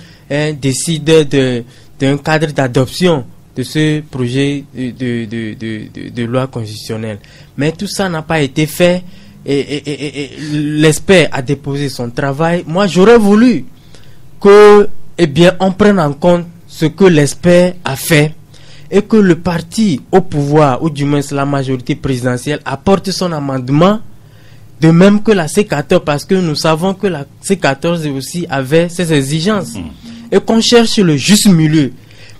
décident d'un cadre d'adoption de ce projet de loi constitutionnelle. Mais tout ça n'a pas été fait et l'expert a déposé son travail. Moi, j'aurais voulu que, on prenne en compte ce que l'expert a fait et que le parti au pouvoir, ou du moins la majorité présidentielle, apporte son amendement, de même que la C14, parce que nous savons que la C14 aussi avait ses exigences. Et qu'on cherche le juste milieu.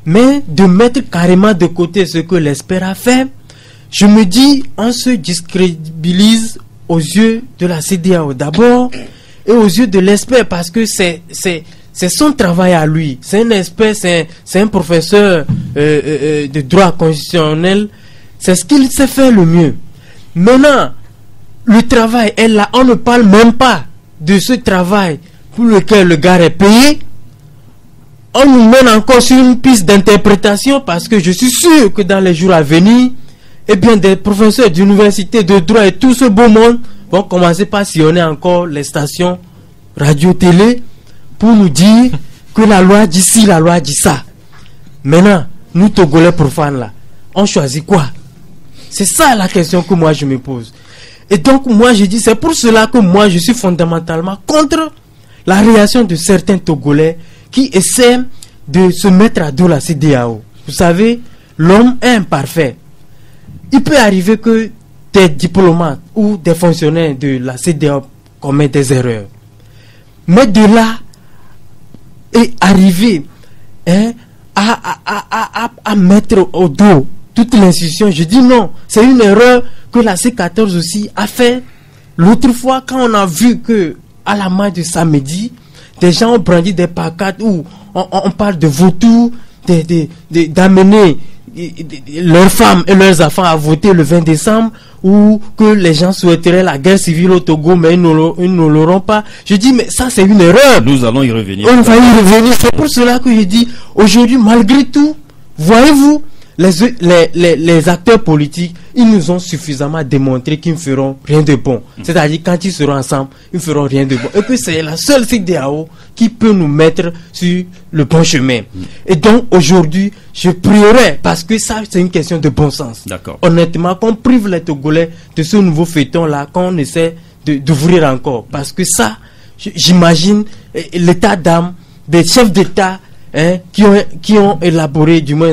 Mais de mettre carrément de côté ce que l'expert a fait, je me dis, on se discrédibilise aux yeux de la CEDEAO d'abord et aux yeux de l'expert, parce que c'est son travail à lui. C'est un expert, c'est un professeur de droit constitutionnel. C'est ce qu'il sait faire le mieux. Maintenant, le travail est là. On ne parle même pas de ce travail pour lequel le gars est payé. On nous mène encore sur une piste d'interprétation, parce que je suis sûr que dans les jours à venir, eh bien, des professeurs d'université de droit et tout ce beau monde vont commencer par sillonner encore les stations radio-télé pour nous dire que la loi dit ci, la loi dit ça. Maintenant, nous Togolais profanes là, on choisit quoi? C'est ça la question que moi je me pose. Et donc moi je dis, c'est pour cela que moi je suis fondamentalement contre la réaction de certains Togolais qui essaient de se mettre à dos la CEDEAO. Vous savez, l'homme est imparfait. Il peut arriver que des diplomates ou des fonctionnaires de la CEDEAO commettent des erreurs. Mais de là et arriver à mettre au dos toute l'institution, je dis non. C'est une erreur que la C14 aussi a fait l'autre fois, quand on a vu que à la marche de samedi, des gens ont brandi des pancartes où on parle de vautours, d'amener leurs femmes et leurs enfants à voter le 20 décembre, ou que les gens souhaiteraient la guerre civile au Togo, mais ils ne l'auront pas. Je dis, mais ça c'est une erreur. Nous allons y revenir. On va y revenir. C'est pour cela que je dis, aujourd'hui, malgré tout, voyez-vous, les acteurs politiques, ils nous ont suffisamment démontré qu'ils ne feront rien de bon. C'est-à-dire, quand ils seront ensemble, ils ne feront rien de bon. Et que c'est la seule CEDEAO qui peut nous mettre sur le bon chemin. Et donc, aujourd'hui, je prierai, parce que ça, c'est une question de bon sens. D'accord. Honnêtement, qu'on prive les Togolais de ce nouveau feuilleton-là, qu'on essaie d'ouvrir encore. Parce que ça, j'imagine l'état d'âme des chefs d'État, qui ont élaboré, du moins,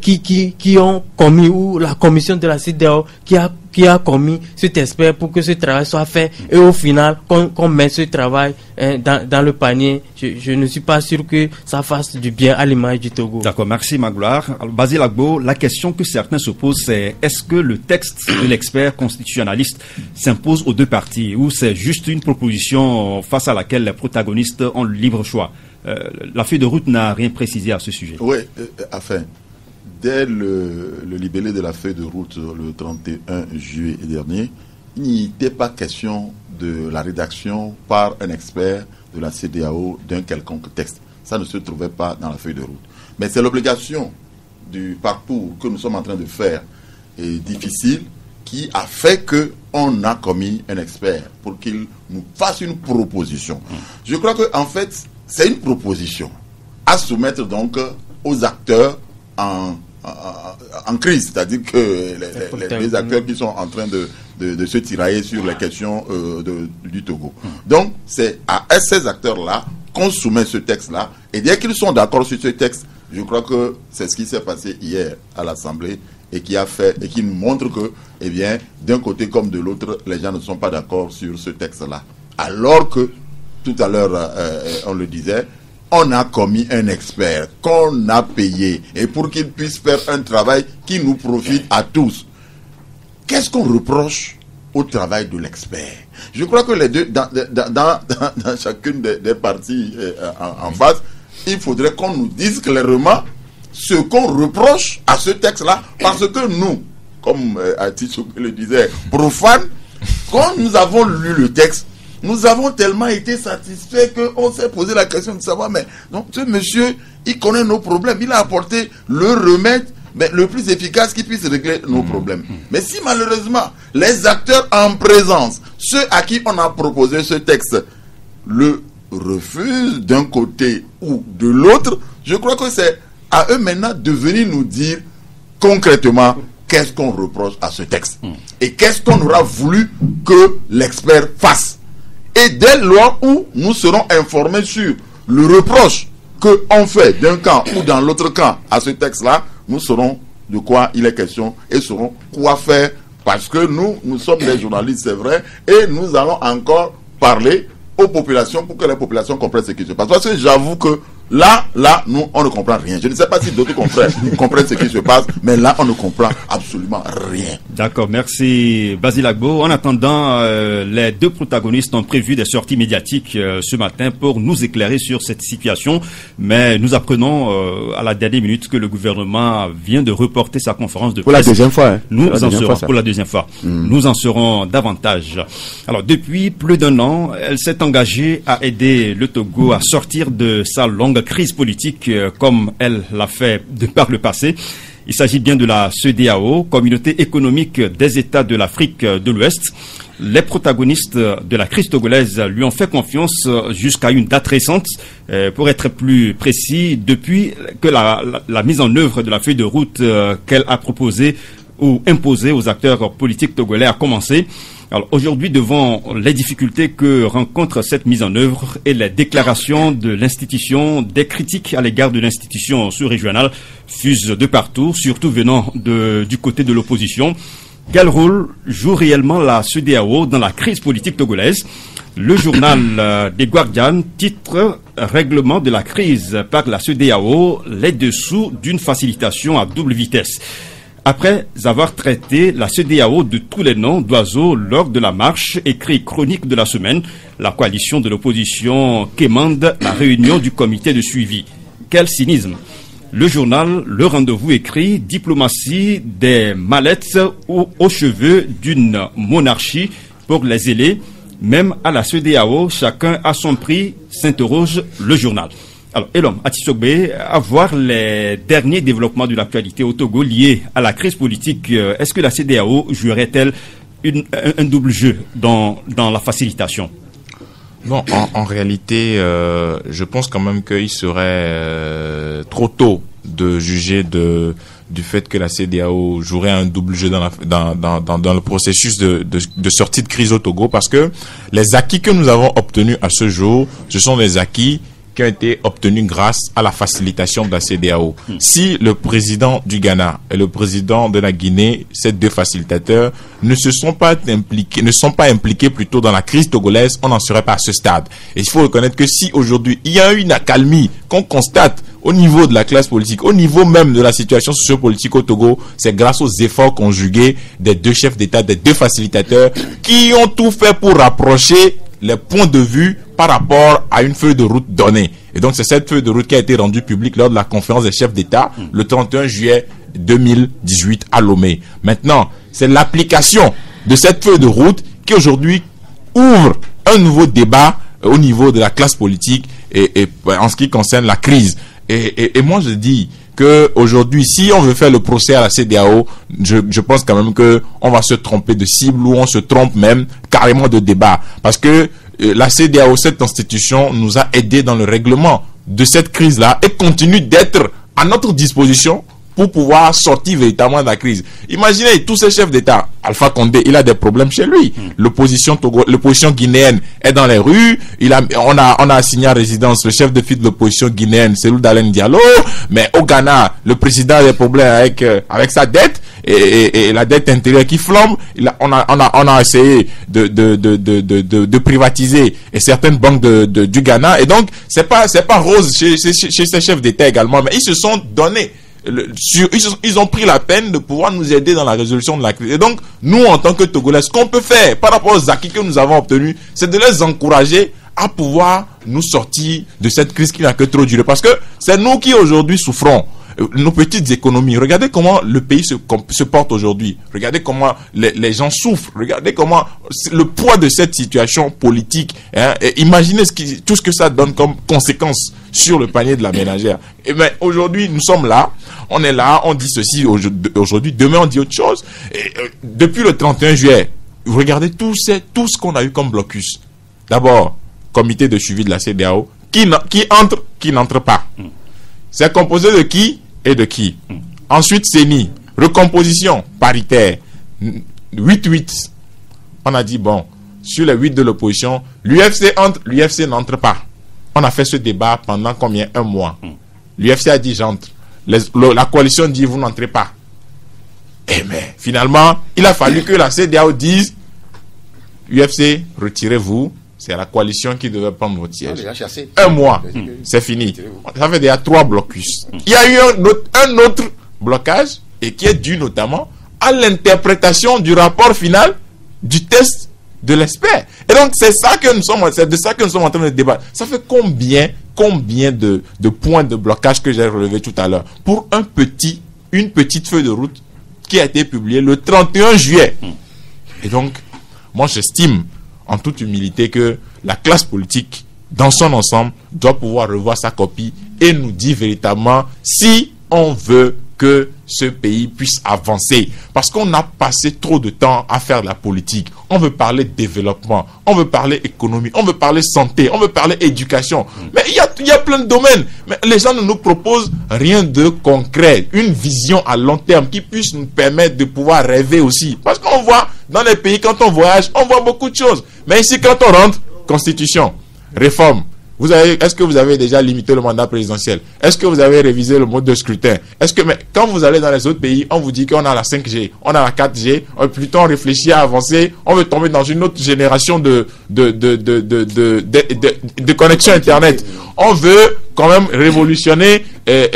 qui ont commis, ou la commission de la CEDEAO qui a commis cet expert pour que ce travail soit fait, et au final qu'on met ce travail dans le panier. Je ne suis pas sûr que ça fasse du bien à l'image du Togo. D'accord, merci Magloire. Basile Agbo, la question que certains se posent, c'est est-ce que le texte de l'expert constitutionnaliste s'impose aux deux parties, ou c'est juste une proposition face à laquelle les protagonistes ont le libre choix? La feuille de route n'a rien précisé à ce sujet. Oui, enfin, dès le libellé de la feuille de route le 31 juillet dernier, il n'était pas question de la rédaction par un expert de la CEDEAO d'un quelconque texte. Ça ne se trouvait pas dans la feuille de route. Mais c'est l'obligation du parcours que nous sommes en train de faire et difficile qui a fait qu'on a commis un expert pour qu'il nous fasse une proposition. Je crois qu'en fait, c'est une proposition à soumettre donc aux acteurs en crise, c'est-à-dire que les acteurs qui sont en train de se tirailler sur les questions du Togo. Donc, c'est à ces acteurs-là qu'on soumet ce texte-là, et dès qu'ils sont d'accord sur ce texte, je crois que c'est ce qui s'est passé hier à l'Assemblée et qui a fait et qui nous montre que, eh bien, d'un côté comme de l'autre, les gens ne sont pas d'accord sur ce texte-là. Alors que tout à l'heure, on le disait, on a commis un expert qu'on a payé, et pour qu'il puisse faire un travail qui nous profite à tous. Qu'est-ce qu'on reproche au travail de l'expert? Je crois que les deux, dans chacune des parties en face, il faudrait qu'on nous dise clairement ce qu'on reproche à ce texte-là, parce que nous, comme Aticho le disait, profanes, quand nous avons lu le texte, nous avons tellement été satisfaits qu'on s'est posé la question de savoir, mais donc, ce monsieur, il connaît nos problèmes, il a apporté le remède le plus efficace qui puisse régler nos problèmes. Mais si malheureusement, les acteurs en présence, ceux à qui on a proposé ce texte, le refusent d'un côté ou de l'autre, je crois que c'est à eux maintenant de venir nous dire concrètement qu'est-ce qu'on reproche à ce texte et qu'est-ce qu'on aura voulu que l'expert fasse. Et dès lors où nous serons informés sur le reproche qu'on fait d'un camp ou dans l'autre camp à ce texte-là, nous saurons de quoi il est question et saurons quoi faire, parce que nous sommes des journalistes, c'est vrai, et nous allons encore parler aux populations pour que les populations comprennent ce qui se passe. Parce que j'avoue que Là, nous, on ne comprend rien. Je ne sais pas si d'autres comprennent ce qui se passe, mais là, on ne comprend absolument rien. D'accord, merci Basile Agbo. En attendant, les deux protagonistes ont prévu des sorties médiatiques ce matin pour nous éclairer sur cette situation, mais nous apprenons à la dernière minute que le gouvernement vient de reporter sa conférence de presse. Pour la deuxième fois. Hein. Pour la deuxième fois. Nous en saurons davantage. Alors, depuis plus d'un an, elle s'est engagée à aider le Togo à sortir de sa longue crise politique comme elle l'a fait par le passé. Il s'agit bien de la CEDEAO, Communauté économique des États de l'Afrique de l'Ouest. Les protagonistes de la crise togolaise lui ont fait confiance jusqu'à une date récente. Pour être plus précis, depuis que la mise en œuvre de la feuille de route qu'elle a proposée ou imposée aux acteurs politiques togolais a commencé. Alors aujourd'hui, devant les difficultés que rencontre cette mise en œuvre et les déclarations de l'institution, des critiques à l'égard de l'institution sous-régionale fusent de partout, surtout venant du côté de l'opposition. Quel rôle joue réellement la CEDEAO dans la crise politique togolaise? Le journal des Guardian titre « Règlement de la crise par la CEDEAO, les dessous d'une facilitation à double vitesse ». Après avoir traité la CEDEAO de tous les noms d'oiseaux lors de la marche, écrit chronique de la semaine, la coalition de l'opposition quémande la réunion du comité de suivi. Quel cynisme! Le journal Le Rendez-vous écrit « Diplomatie des mallettes aux cheveux d'une monarchie pour les ailés. Même à la CEDEAO, chacun a son prix », s'interroge le journal. Alors, Elom Atisogbe, à voir les derniers développements de l'actualité au Togo liés à la crise politique, est-ce que la CEDEAO jouerait-elle un double jeu dans la facilitation? Non, en réalité, je pense quand même qu'il serait trop tôt de juger du fait que la CEDEAO jouerait un double jeu dans le processus de sortie de crise au Togo, parce que les acquis que nous avons obtenus à ce jour, ce sont des acquis qui ont été obtenus grâce à la facilitation de la CEDEAO. Si le président du Ghana et le président de la Guinée, ces deux facilitateurs, ne sont pas impliqués plutôt dans la crise togolaise, on n'en serait pas à ce stade. Et il faut reconnaître que si aujourd'hui il y a eu une accalmie qu'on constate au niveau de la classe politique, au niveau même de la situation sociopolitique au Togo, c'est grâce aux efforts conjugués des deux chefs d'État, des deux facilitateurs, qui ont tout fait pour rapprocher les points de vue par rapport à une feuille de route donnée. Et donc c'est cette feuille de route qui a été rendue publique lors de la conférence des chefs d'État le 31 juillet 2018 à Lomé. Maintenant, c'est l'application de cette feuille de route qui aujourd'hui ouvre un nouveau débat au niveau de la classe politique et en ce qui concerne la crise. Et moi je dis que aujourd'hui, si on veut faire le procès à la CEDEAO, je pense quand même que on va se tromper de cible, ou on se trompe même carrément de débat, parce que la CEDEAO, cette institution, nous a aidés dans le règlement de cette crise-là et continue d'être à notre disposition pour pouvoir sortir véritablement de la crise. Imaginez tous ces chefs d'État. Alpha Condé, il a des problèmes chez lui. L'opposition guinéenne est dans les rues. On a assigné à résidence le chef de file de l'opposition guinéenne, Cellou Dalein Diallo. Mais au Ghana, le président a des problèmes avec sa dette et la dette intérieure qui flambe. On a essayé de privatiser certaines banques du Ghana. Et donc, c'est pas rose chez ces chefs d'État également. Mais ils se sont donnés. Ils ont pris la peine de pouvoir nous aider dans la résolution de la crise. Et donc, nous, en tant que Togolais, ce qu'on peut faire par rapport aux acquis que nous avons obtenus, c'est de les encourager à pouvoir nous sortir de cette crise qui n'a que trop duré. Parce que c'est nous qui aujourd'hui souffrons. Nos petites économies. Regardez comment le pays se porte aujourd'hui. Regardez comment les gens souffrent. Regardez comment le poids de cette situation politique. Et imaginez tout ce que ça donne comme conséquence sur le panier de la ménagère. Et bien aujourd'hui, nous sommes là. On est là. On dit ceci aujourd'hui. Demain, on dit autre chose. Et, depuis le 31 juillet, regardez tout ce qu'on a eu comme blocus. D'abord, comité de suivi de la CEDEAO qui entre, qui n'entre pas. C'est composé de qui et de qui? Ensuite, CENI, recomposition paritaire, 8-8. On a dit, bon, sur les 8 de l'opposition, l'UFC entre, l'UFC n'entre pas. On a fait ce débat pendant combien? Un mois. L'UFC a dit, j'entre. La coalition dit, vous n'entrez pas. Et mais, finalement, il a fallu que la CEDEAO dise, UFC, retirez-vous. c'est la coalition qui devait prendre votre siège. Chassé. Un mois, c'est fini. Ça fait déjà 3 blocus. Il y a eu un autre blocage, et qui est dû notamment à l'interprétation du rapport final du test de l'expert. Et donc c'est de ça que nous sommes en train de débattre. Ça fait combien de points de blocage que j'ai relevé tout à l'heure pour une petite feuille de route qui a été publiée le 31 juillet. Et donc, moi j'estime en toute humilité que la classe politique dans son ensemble doit pouvoir revoir sa copie et nous dire véritablement si on veut que ce pays puisse avancer. Parce qu'on a passé trop de temps à faire de la politique. On veut parler développement, on veut parler économie, on veut parler santé, on veut parler éducation. Mais il y a plein de domaines. Mais les gens ne nous proposent rien de concret. Une vision à long terme qui puisse nous permettre de pouvoir rêver aussi. Parce qu'on voit dans les pays, quand on voyage, on voit beaucoup de choses. Mais ici, quand on rentre, constitution, réforme. Est-ce que vous avez déjà limité le mandat présidentiel? Est-ce que vous avez révisé le mode de scrutin? Mais quand vous allez dans les autres pays, on vous dit qu'on a la 5G, on a la 4G, plutôt on réfléchit à avancer, on veut tomber dans une autre génération de connexion Internet. On veut quand même révolutionner les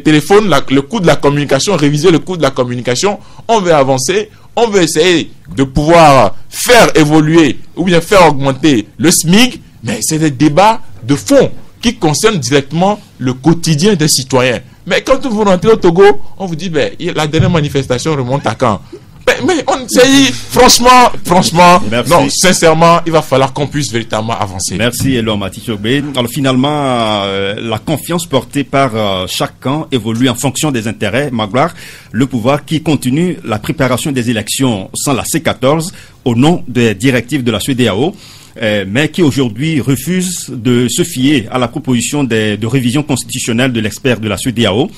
téléphones, le coût de la communication, réviser le coût de la communication. On veut avancer. On veut essayer de pouvoir faire évoluer ou bien faire augmenter le SMIC, mais c'est des débats de fond qui concernent directement le quotidien des citoyens. Mais quand vous rentrez au Togo, on vous dit, la dernière manifestation remonte à quand? Mais on s'est dit, franchement, merci. Non, sincèrement, il va falloir qu'on puisse véritablement avancer. Merci, Elom Atichogbe. Alors finalement, la confiance portée par chaque camp évolue en fonction des intérêts. Magloire, le pouvoir qui continue la préparation des élections sans la C14 au nom des directives de la CEDEAO. Mais qui aujourd'hui refuse de se fier à la proposition de révision constitutionnelle de l'expert de la CEDEAO.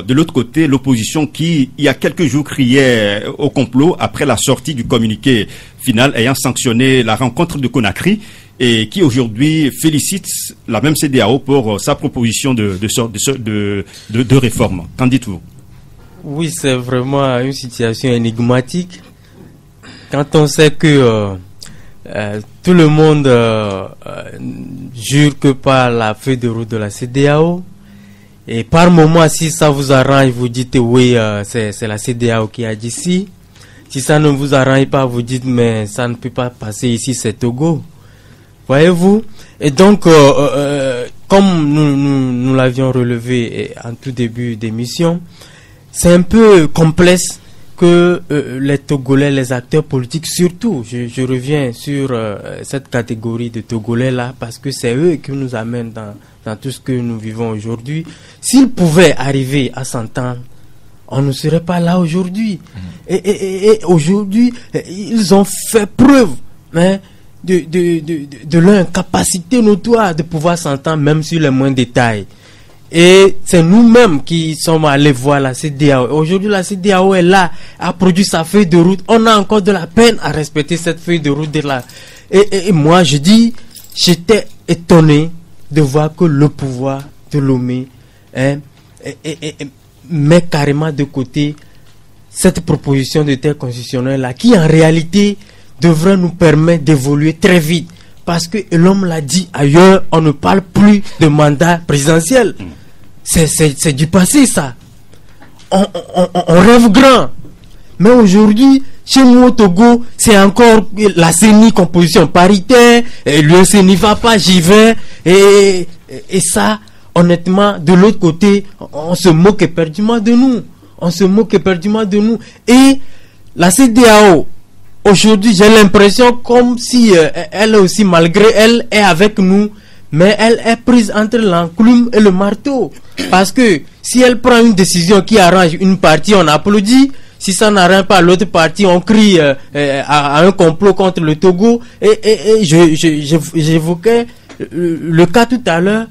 De l'autre côté, l'opposition qui, il y a quelques jours, criait au complot après la sortie du communiqué final ayant sanctionné la rencontre de Conakry et qui aujourd'hui félicite la même CEDEAO pour sa proposition de réforme. Qu'en dites-vous? Oui, c'est vraiment une situation énigmatique. Quand on sait que tout le monde jure que par la feuille de route de la CEDEAO, et par moment, si ça vous arrange, vous dites oui, c'est la CEDEAO qui a dit si. Si ça ne vous arrange pas, vous dites mais ça ne peut pas passer ici, c'est Togo. Voyez-vous? Et donc, comme nous l'avions relevé en tout début d'émission, c'est un peu complexe que les Togolais, les acteurs politiques, surtout, je reviens sur cette catégorie de Togolais-là, parce que c'est eux qui nous amènent dans tout ce que nous vivons aujourd'hui. S'ils pouvaient arriver à s'entendre, on ne serait pas là aujourd'hui. Et aujourd'hui, ils ont fait preuve de leur incapacité notoire de pouvoir s'entendre, même sur les moindres détails. Et c'est nous-mêmes qui sommes allés voir la CEDEAO. Aujourd'hui, la CEDEAO est là, a produit sa feuille de route. On a encore de la peine à respecter cette feuille de route de là. Et moi, je dis, j'étais étonné de voir que le pouvoir de Lomé met carrément de côté cette proposition de terre constitutionnelle-là, qui en réalité devrait nous permettre d'évoluer très vite. Parce que l'homme l'a dit ailleurs, on ne parle plus de mandat présidentiel. C'est du passé, ça. On rêve grand. Mais aujourd'hui, chez nous au Togo, c'est encore la CENI composition paritaire, l'UEC n'y va pas, j'y vais. Et ça, honnêtement, de l'autre côté, on se moque éperdument de nous. Et la CEDEAO, aujourd'hui, j'ai l'impression comme si elle aussi, malgré elle, est avec nous, mais elle est prise entre l'enclume et le marteau. Parce que si elle prend une décision qui arrange une partie, on applaudit. Si ça n'arrange pas l'autre partie, on crie à un complot contre le Togo. Et j'évoquais le cas tout à l'heure.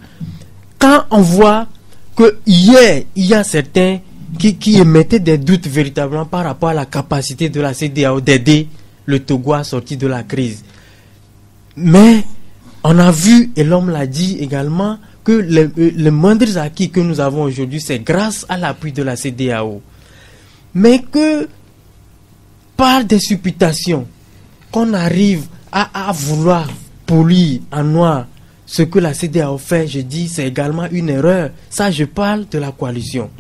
Quand on voit que hier, il y a certains qui émettaient des doutes véritablement par rapport à la capacité de la CEDEAO d'aider le Togo à sortir de la crise. Mais on a vu, et l'homme l'a dit également, que les moindres acquis que nous avons aujourd'hui, c'est grâce à l'appui de la CEDEAO. Mais que par des supputations, qu'on arrive à vouloir polir en noir ce que la CEDEAO fait, je dis c'est également une erreur. Ça, je parle de la coalition.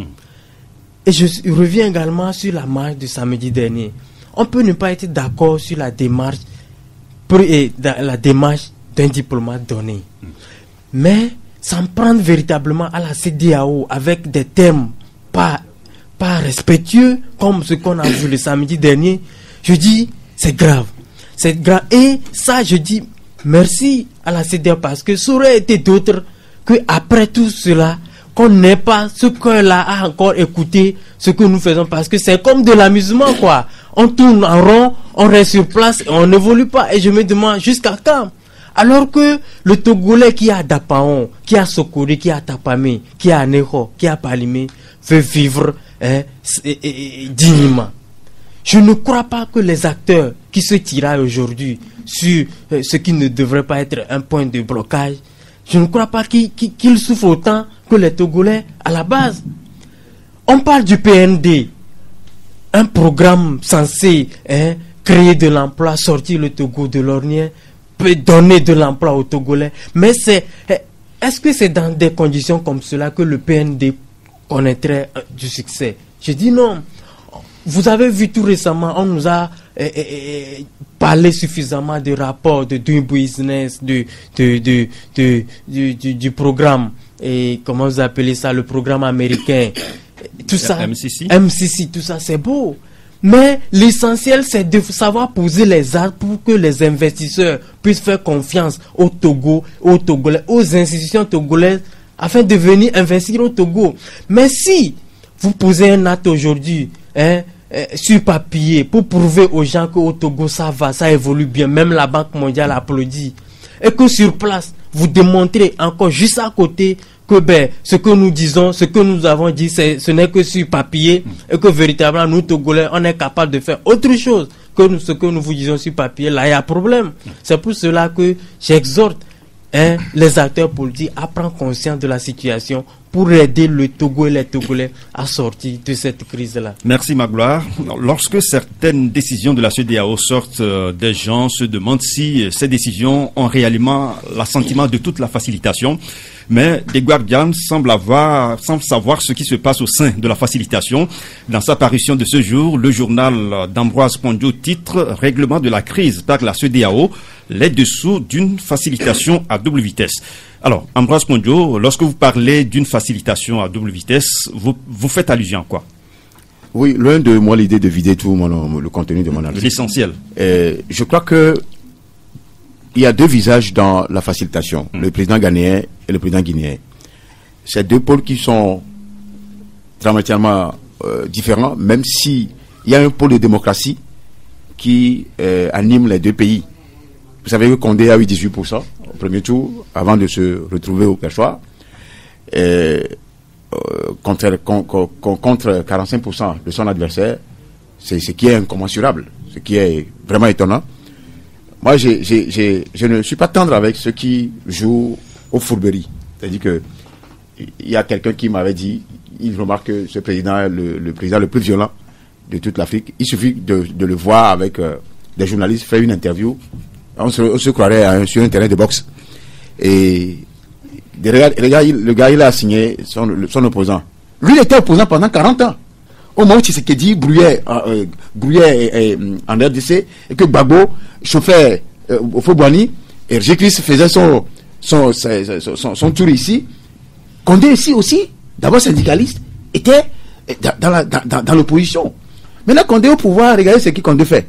Et je reviens également sur la marche de samedi dernier. On peut ne pas être d'accord sur la démarche d'un diplomate donné. Mais s'en prendre véritablement à la CEDEAO avec des termes pas respectueux, comme ce qu'on a vu le samedi dernier, je dis c'est grave. C'est grave. Et ça, je dis merci à la CEDEAO parce que ça aurait été d'autres que après tout cela, qu'on n'ait pas ce cœur-là à encore écouter ce que nous faisons parce que c'est comme de l'amusement, quoi. On tourne en rond, on reste sur place et on n'évolue pas. Et je me demande jusqu'à quand? Alors que le Togolais qui est à Dapaon, qui est à Sokori, qui est à Tapamé, qui est à Neho, qui est à Palimé, veut vivre dignement. Je ne crois pas que les acteurs qui se tiraillent aujourd'hui sur ce qui ne devrait pas être un point de blocage, je ne crois pas qu'ils souffrent autant que les Togolais à la base. On parle du PND, un programme censé créer de l'emploi, sortir le Togo de l'ornière, peut donner de l'emploi aux Togolais. Mais est-ce que c'est dans des conditions comme cela que le PND connaîtrait du succès? Je dis non. Vous avez vu tout récemment, on nous a parlé suffisamment de rapports de Doing Business, du programme, et comment vous appelez ça, le programme américain, tout ça, MCC, tout ça, c'est beau. Mais l'essentiel, c'est de savoir poser les actes pour que les investisseurs puissent faire confiance au Togo, aux Togolais, aux institutions togolaises, afin de venir investir au Togo. Mais si vous posez un acte aujourd'hui, sur papier, pour prouver aux gens qu'au Togo ça va, ça évolue bien, même la Banque mondiale applaudit, et que sur place, vous démontrez encore juste à côté que ce que nous disons, ce que nous avons dit, ce n'est que sur papier, et que véritablement nous Togolais, on est capable de faire autre chose que ce que nous vous disons sur papier. Là, il y a problème. C'est pour cela que j'exhorte les acteurs politiques à prendre conscience de la situation pour aider le Togo et les Togolais à sortir de cette crise-là. Merci Magloire. Lorsque certaines décisions de la CEDEAO sortent, des gens se demandent si ces décisions ont réellement l'assentiment de toute la facilitation. Mais The Guardian semble savoir ce qui se passe au sein de la facilitation. Dans sa parution de ce jour, le journal d'Ambroise Kondjo titre « Règlement de la crise par la CEDEAO, les dessous d'une facilitation à double vitesse ». Alors, Ambroise Kondjo, lorsque vous parlez d'une facilitation à double vitesse, vous faites allusion à quoi? Oui, loin de moi l'idée de vider tout le contenu de mon article. L'essentiel. Je crois que il y a deux visages dans la facilitation, le président ghanéen et le président guinéen. C'est deux pôles qui sont dramatiquement différents, même si il y a un pôle de démocratie qui anime les deux pays. Vous savez que Condé a eu 18% au premier tour, avant de se retrouver au perchoir, contre 45% de son adversaire, c'est ce qui est incommensurable, ce qui est vraiment étonnant. Moi, je ne suis pas tendre avec ceux qui jouent aux fourberies. C'est-à-dire que il y a quelqu'un qui m'avait dit, il remarque que ce président est le président le plus violent de toute l'Afrique. Il suffit de le voir avec des journalistes faire une interview. On se croirait sur un terrain de boxe. Et le gars, il a signé son opposant. Lui, il était opposant pendant 40 ans. Au moment où Tshisekedi grouillait en RDC et que Gbagbo chauffait au Fobouani et Roger-Christ faisait son tour ici, Condé ici aussi, d'abord syndicaliste, était dans l'opposition. Maintenant, Condé au pouvoir, regardez ce que Condé fait.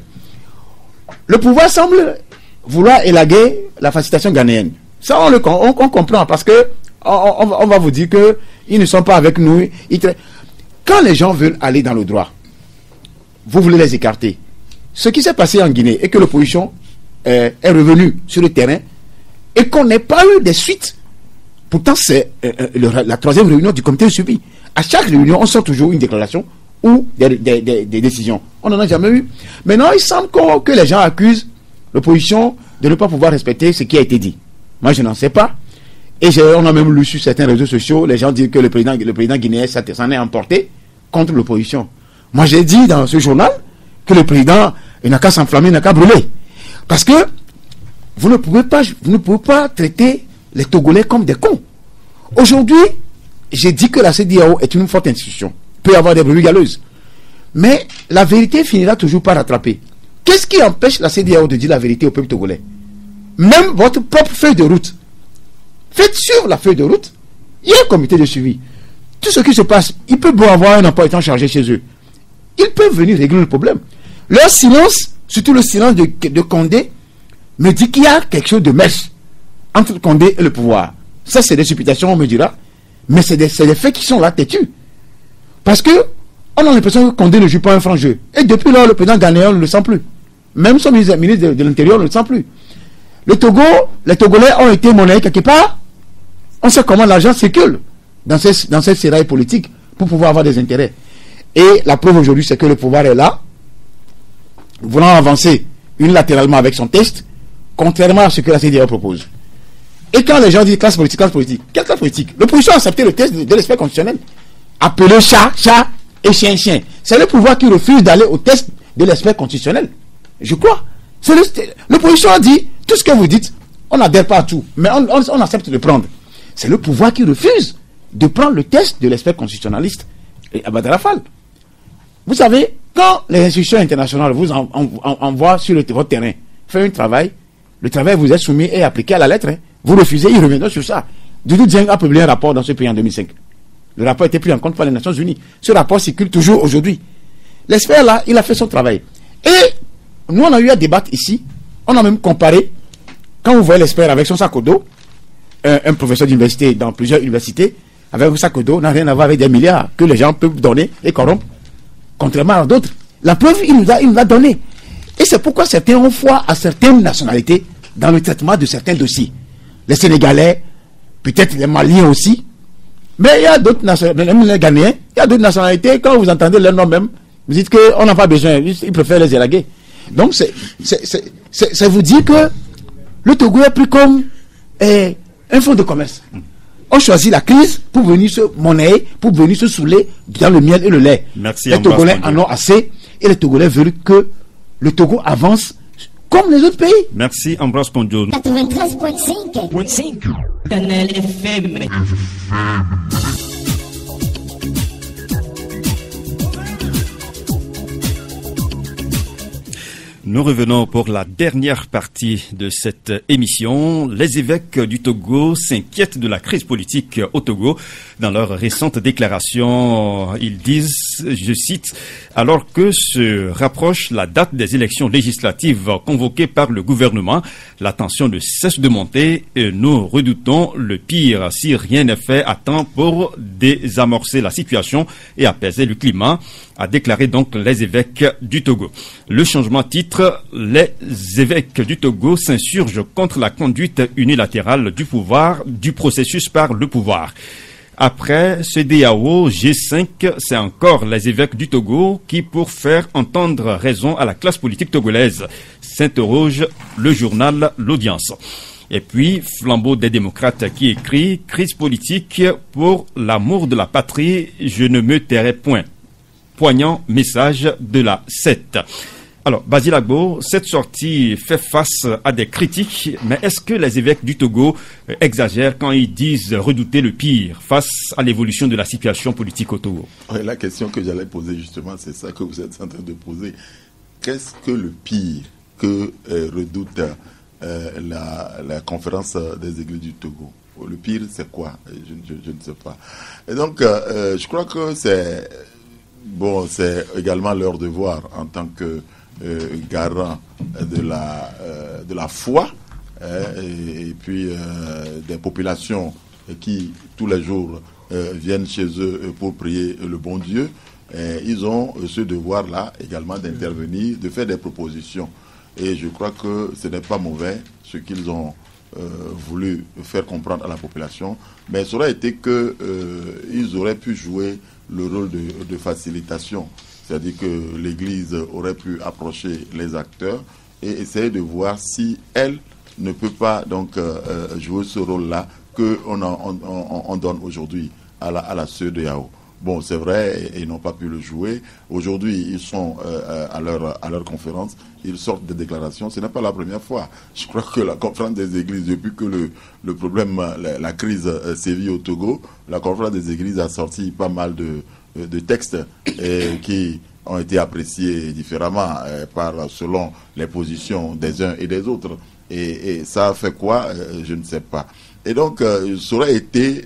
Le pouvoir semble vouloir élaguer la facilitation ghanéenne. Ça, on comprend parce que on va vous dire que ils ne sont pas avec nous. Quand les gens veulent aller dans le droit, vous voulez les écarter. Ce qui s'est passé en Guinée est que l'opposition est revenue sur le terrain et qu'on n'ait pas eu des suites. Pourtant, c'est la troisième réunion du comité de suivi. À chaque réunion, on sort toujours une déclaration ou des décisions. On n'en a jamais eu. Maintenant, il semble que les gens accusent l'opposition de ne pas pouvoir respecter ce qui a été dit. Moi, je n'en sais pas. Et on a même lu sur certains réseaux sociaux, les gens disent que le président guinéen s'en est emporté contre l'opposition. Moi, j'ai dit dans ce journal que le président, il n'a qu'à s'enflammer, il n'a qu'à brûler. Parce que vous ne pouvez pas traiter les Togolais comme des cons. Aujourd'hui, j'ai dit que la CEDEAO est une forte institution. Peut y avoir des brebis galeuses. Mais la vérité finira toujours par rattraper. Qu'est-ce qui empêche la CEDEAO de dire la vérité au peuple togolais? Même votre propre feuille de route. Faites sur la feuille de route, il y a un comité de suivi. Tout ce qui se passe, il peut avoir un emploi étant chargé chez eux. Ils peuvent venir régler le problème. Leur silence, surtout le silence de Condé, me dit qu'il y a quelque chose de mèche entre Condé et le pouvoir. Ça, c'est des supputations, on me dira. Mais c'est des faits qui sont là têtus. Parce que on a l'impression que Condé ne joue pas un franc jeu. Et depuis lors, le président ghanéen ne le sent plus. Même son ministre de l'Intérieur ne le sent plus. Les Togolais ont été monnayés quelque part. On sait comment l'argent circule dans cette séraille politique pour pouvoir avoir des intérêts. Et la preuve aujourd'hui, c'est que le pouvoir est là, voulant avancer unilatéralement avec son texte, contrairement à ce que la CEDEAO propose. Et quand les gens disent classe politique, quelle classe politique? L'opposition a accepté le texte de l'expert constitutionnel, appelé chat et chien. C'est le pouvoir qui refuse d'aller au test de l'expert constitutionnel. Je crois. L'opposition a dit, tout ce que vous dites, on n'adhère pas à tout, mais on accepte de prendre. C'est le pouvoir qui refuse de prendre le test de l'expert constitutionnaliste, Badara Fall. Vous savez, quand les institutions internationales vous envoient sur votre terrain faire un travail, le travail vous est soumis et appliqué à la lettre. Vous refusez, ils reviendront sur ça. Doudou Dieng a publié un rapport dans ce pays en 2005. Le rapport a été pris en compte par les Nations Unies. Ce rapport circule toujours aujourd'hui. L'expert là, il a fait son travail. Et nous, on a eu à débattre ici. On a même comparé, quand vous voyez l'expert avec son sac au dos, un professeur d'université dans plusieurs universités, avec un sac au dos, n'a rien à voir avec des milliards que les gens peuvent donner et corrompre, contrairement à d'autres. La preuve, il nous a donné. Et c'est pourquoi certains ont foi à certaines nationalités dans le traitement de certains dossiers. Les Sénégalais, peut-être les Maliens aussi. Mais il y a d'autres nationalités, même les Ghanéens, il y a d'autres nationalités, quand vous entendez leur nom même, vous dites qu'on n'a pas besoin, ils préfèrent les élaguer. Donc c'est vous dire que le Togo est plus comme un fonds de commerce. On choisit la crise pour venir se monnayer, pour venir se saouler dans le miel et le lait. Merci, les Togolais en ont assez et les Togolais veulent que le Togo avance comme les autres pays. Merci Ambroise Pondio. 93.5 Canal FM. Nous revenons pour la dernière partie de cette émission. Les évêques du Togo s'inquiètent de la crise politique au Togo. Dans leur récente déclaration, ils disent, je cite, « Alors que se rapproche la date des élections législatives convoquées par le gouvernement, la tension ne cesse de monter et nous redoutons le pire si rien n'est fait à temps pour désamorcer la situation et apaiser le climat », a déclaré donc les évêques du Togo. Le changement titre, les évêques du Togo s'insurgent contre la conduite unilatérale du pouvoir, du processus par le pouvoir. Après CEDEAO, G5, c'est encore les évêques du Togo qui, pour faire entendre raison à la classe politique togolaise, s'interroge le journal L'Audience. Et puis, Flambeau des démocrates qui écrit « Crise politique pour l'amour de la patrie, je ne me tairai point ». Poignant message de la 7. Alors, Basile Agbo, cette sortie fait face à des critiques, mais est-ce que les évêques du Togo exagèrent quand ils disent redouter le pire face à l'évolution de la situation politique au Togo? Ouais, la question que j'allais poser justement, c'est ça que vous êtes en train de poser. Qu'est-ce que le pire que redoute la conférence des églises du Togo? Le pire, c'est quoi? Je ne sais pas. Et donc, je crois que c'est également leur devoir en tant que garant de la foi et puis des populations qui tous les jours viennent chez eux pour prier le bon Dieu. Ils ont ce devoir-là également d'intervenir, de faire des propositions. Et je crois que ce n'est pas mauvais ce qu'ils ont voulu faire comprendre à la population, mais ça aurait été qu'ils auraient pu jouer le rôle de facilitation, c'est-à-dire que l'Église aurait pu approcher les acteurs et essayer de voir si elle ne peut pas donc jouer ce rôle-là qu'on donne aujourd'hui à la CEDEAO. Bon, c'est vrai, ils n'ont pas pu le jouer. Aujourd'hui, ils sont à leur conférence, ils sortent des déclarations. Ce n'est pas la première fois. Je crois que la conférence des églises, depuis que le problème, la crise sévit au Togo, la conférence des églises a sorti pas mal de textes qui ont été appréciés différemment selon les positions des uns et des autres. Et ça a fait quoi? Je ne sais pas. Et donc, ça aurait été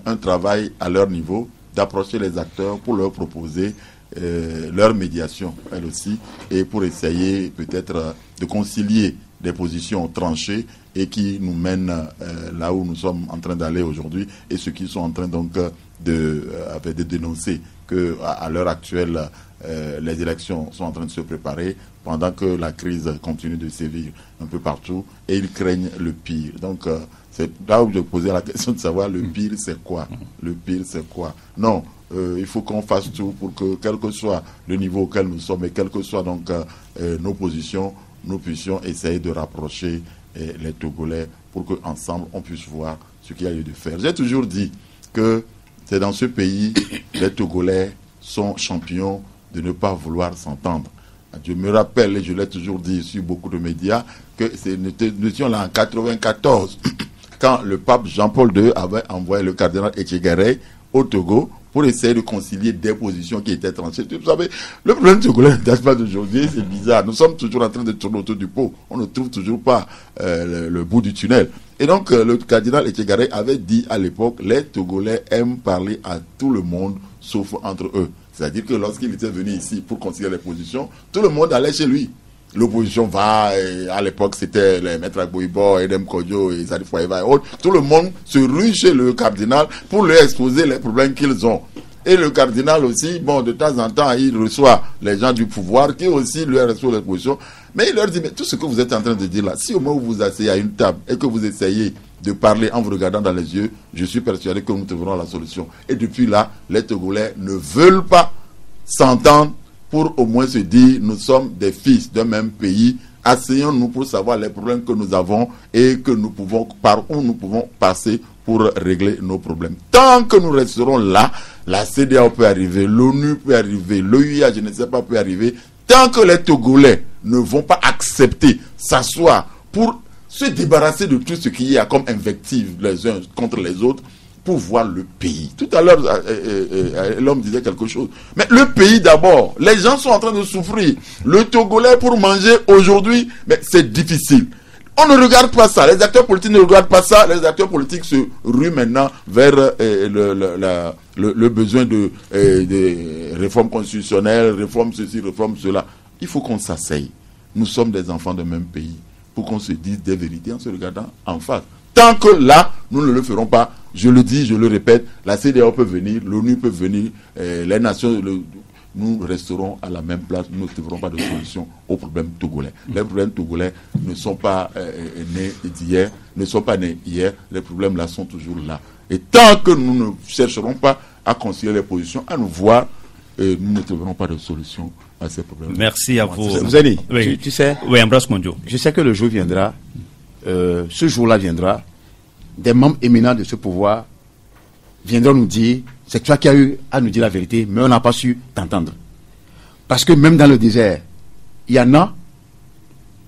un travail à leur niveau d'approcher les acteurs pour leur proposer leur médiation, elle aussi, et pour essayer peut-être de concilier des positions tranchées et qui nous mènent là où nous sommes en train d'aller aujourd'hui, et ceux qui sont en train donc de dénoncer que à l'heure actuelle les élections sont en train de se préparer pendant que la crise continue de sévir un peu partout et ils craignent le pire. Donc c'est là où je posais la question de savoir le pire c'est quoi. Le pire c'est quoi? Non, il faut qu'on fasse tout pour que quel que soit le niveau auquel nous sommes et quelles que soient donc nos positions, nous puissions essayer de rapprocher les Togolais pour qu'ensemble on puisse voir ce qu'il y a lieu de faire. J'ai toujours dit que c'est dans ce pays les Togolais sont champions de ne pas vouloir s'entendre. Je me rappelle, et je l'ai toujours dit sur beaucoup de médias, que nous étions là en 94, quand le pape Jean-Paul II avait envoyé le cardinal Etchegaray au Togo pour essayer de concilier des positions qui étaient tranchées. Vous savez, le problème togolais ne date pas d'aujourd'hui, c'est bizarre. Nous sommes toujours en train de tourner autour du pot. On ne trouve toujours pas le bout du tunnel. Et donc, le cardinal Etchegaray avait dit à l'époque, les Togolais aiment parler à tout le monde, sauf entre eux. C'est-à-dire que lorsqu'il était venu ici pour concilier les positions, tout le monde allait chez lui. L'opposition va, et à l'époque c'était les maîtres Agboibo, Edem Kodjo et Zadif Waïva et autres. Tout le monde se rue chez le cardinal pour lui exposer les problèmes qu'ils ont. Et le cardinal aussi, bon, de temps en temps, il reçoit les gens du pouvoir qui aussi lui exposent les positions. Mais il leur dit, mais tout ce que vous êtes en train de dire là, si au moins vous vous asseyez à une table et que vous essayez de parler en vous regardant dans les yeux, je suis persuadé que nous trouverons la solution. Et depuis là, les Togolais ne veulent pas s'entendre pour au moins se dire, nous sommes des fils d'un même pays, asseyons-nous pour savoir les problèmes que nous avons et que nous pouvons, par où nous pouvons passer pour régler nos problèmes. Tant que nous resterons là, la CEDEAO peut arriver, l'ONU peut arriver, l'OUA, je ne sais pas, peut arriver. Tant que les Togolais ne vont pas accepter, s'asseoir pour se débarrasser de tout ce qu'il y a comme invective les uns contre les autres, pour voir le pays. Tout à l'heure, l'homme disait quelque chose. Mais le pays d'abord, les gens sont en train de souffrir. Le Togolais pour manger aujourd'hui, mais c'est difficile. On ne regarde pas ça. Les acteurs politiques ne regardent pas ça. Les acteurs politiques se ruent maintenant vers le besoin de réformes constitutionnelles, réformes ceci, réformes cela. Il faut qu'on s'asseye. Nous sommes des enfants d'un même pays pour qu'on se dise des vérités en se regardant en face. Tant que là, nous ne le ferons pas, je le dis, je le répète, la CEDEAO peut venir, l'ONU peut venir, les nations, nous resterons à la même place, nous ne trouverons pas de solution aux problèmes togolais. Les problèmes togolais ne sont pas nés d'hier, ne sont pas nés hier, les problèmes là sont toujours là. Et tant que nous ne chercherons pas à concilier les positions, à nous voir, nous ne trouverons pas de solution à ces problèmes. Merci à vous. Zéni, oui. tu sais, oui, Ambroise Mondjo. Je sais que le jour viendra, ce jour-là viendra, des membres éminents de ce pouvoir viendront nous dire, c'est toi qui as eu à nous dire la vérité, mais on n'a pas su t'entendre. Parce que même dans le désert, il y en a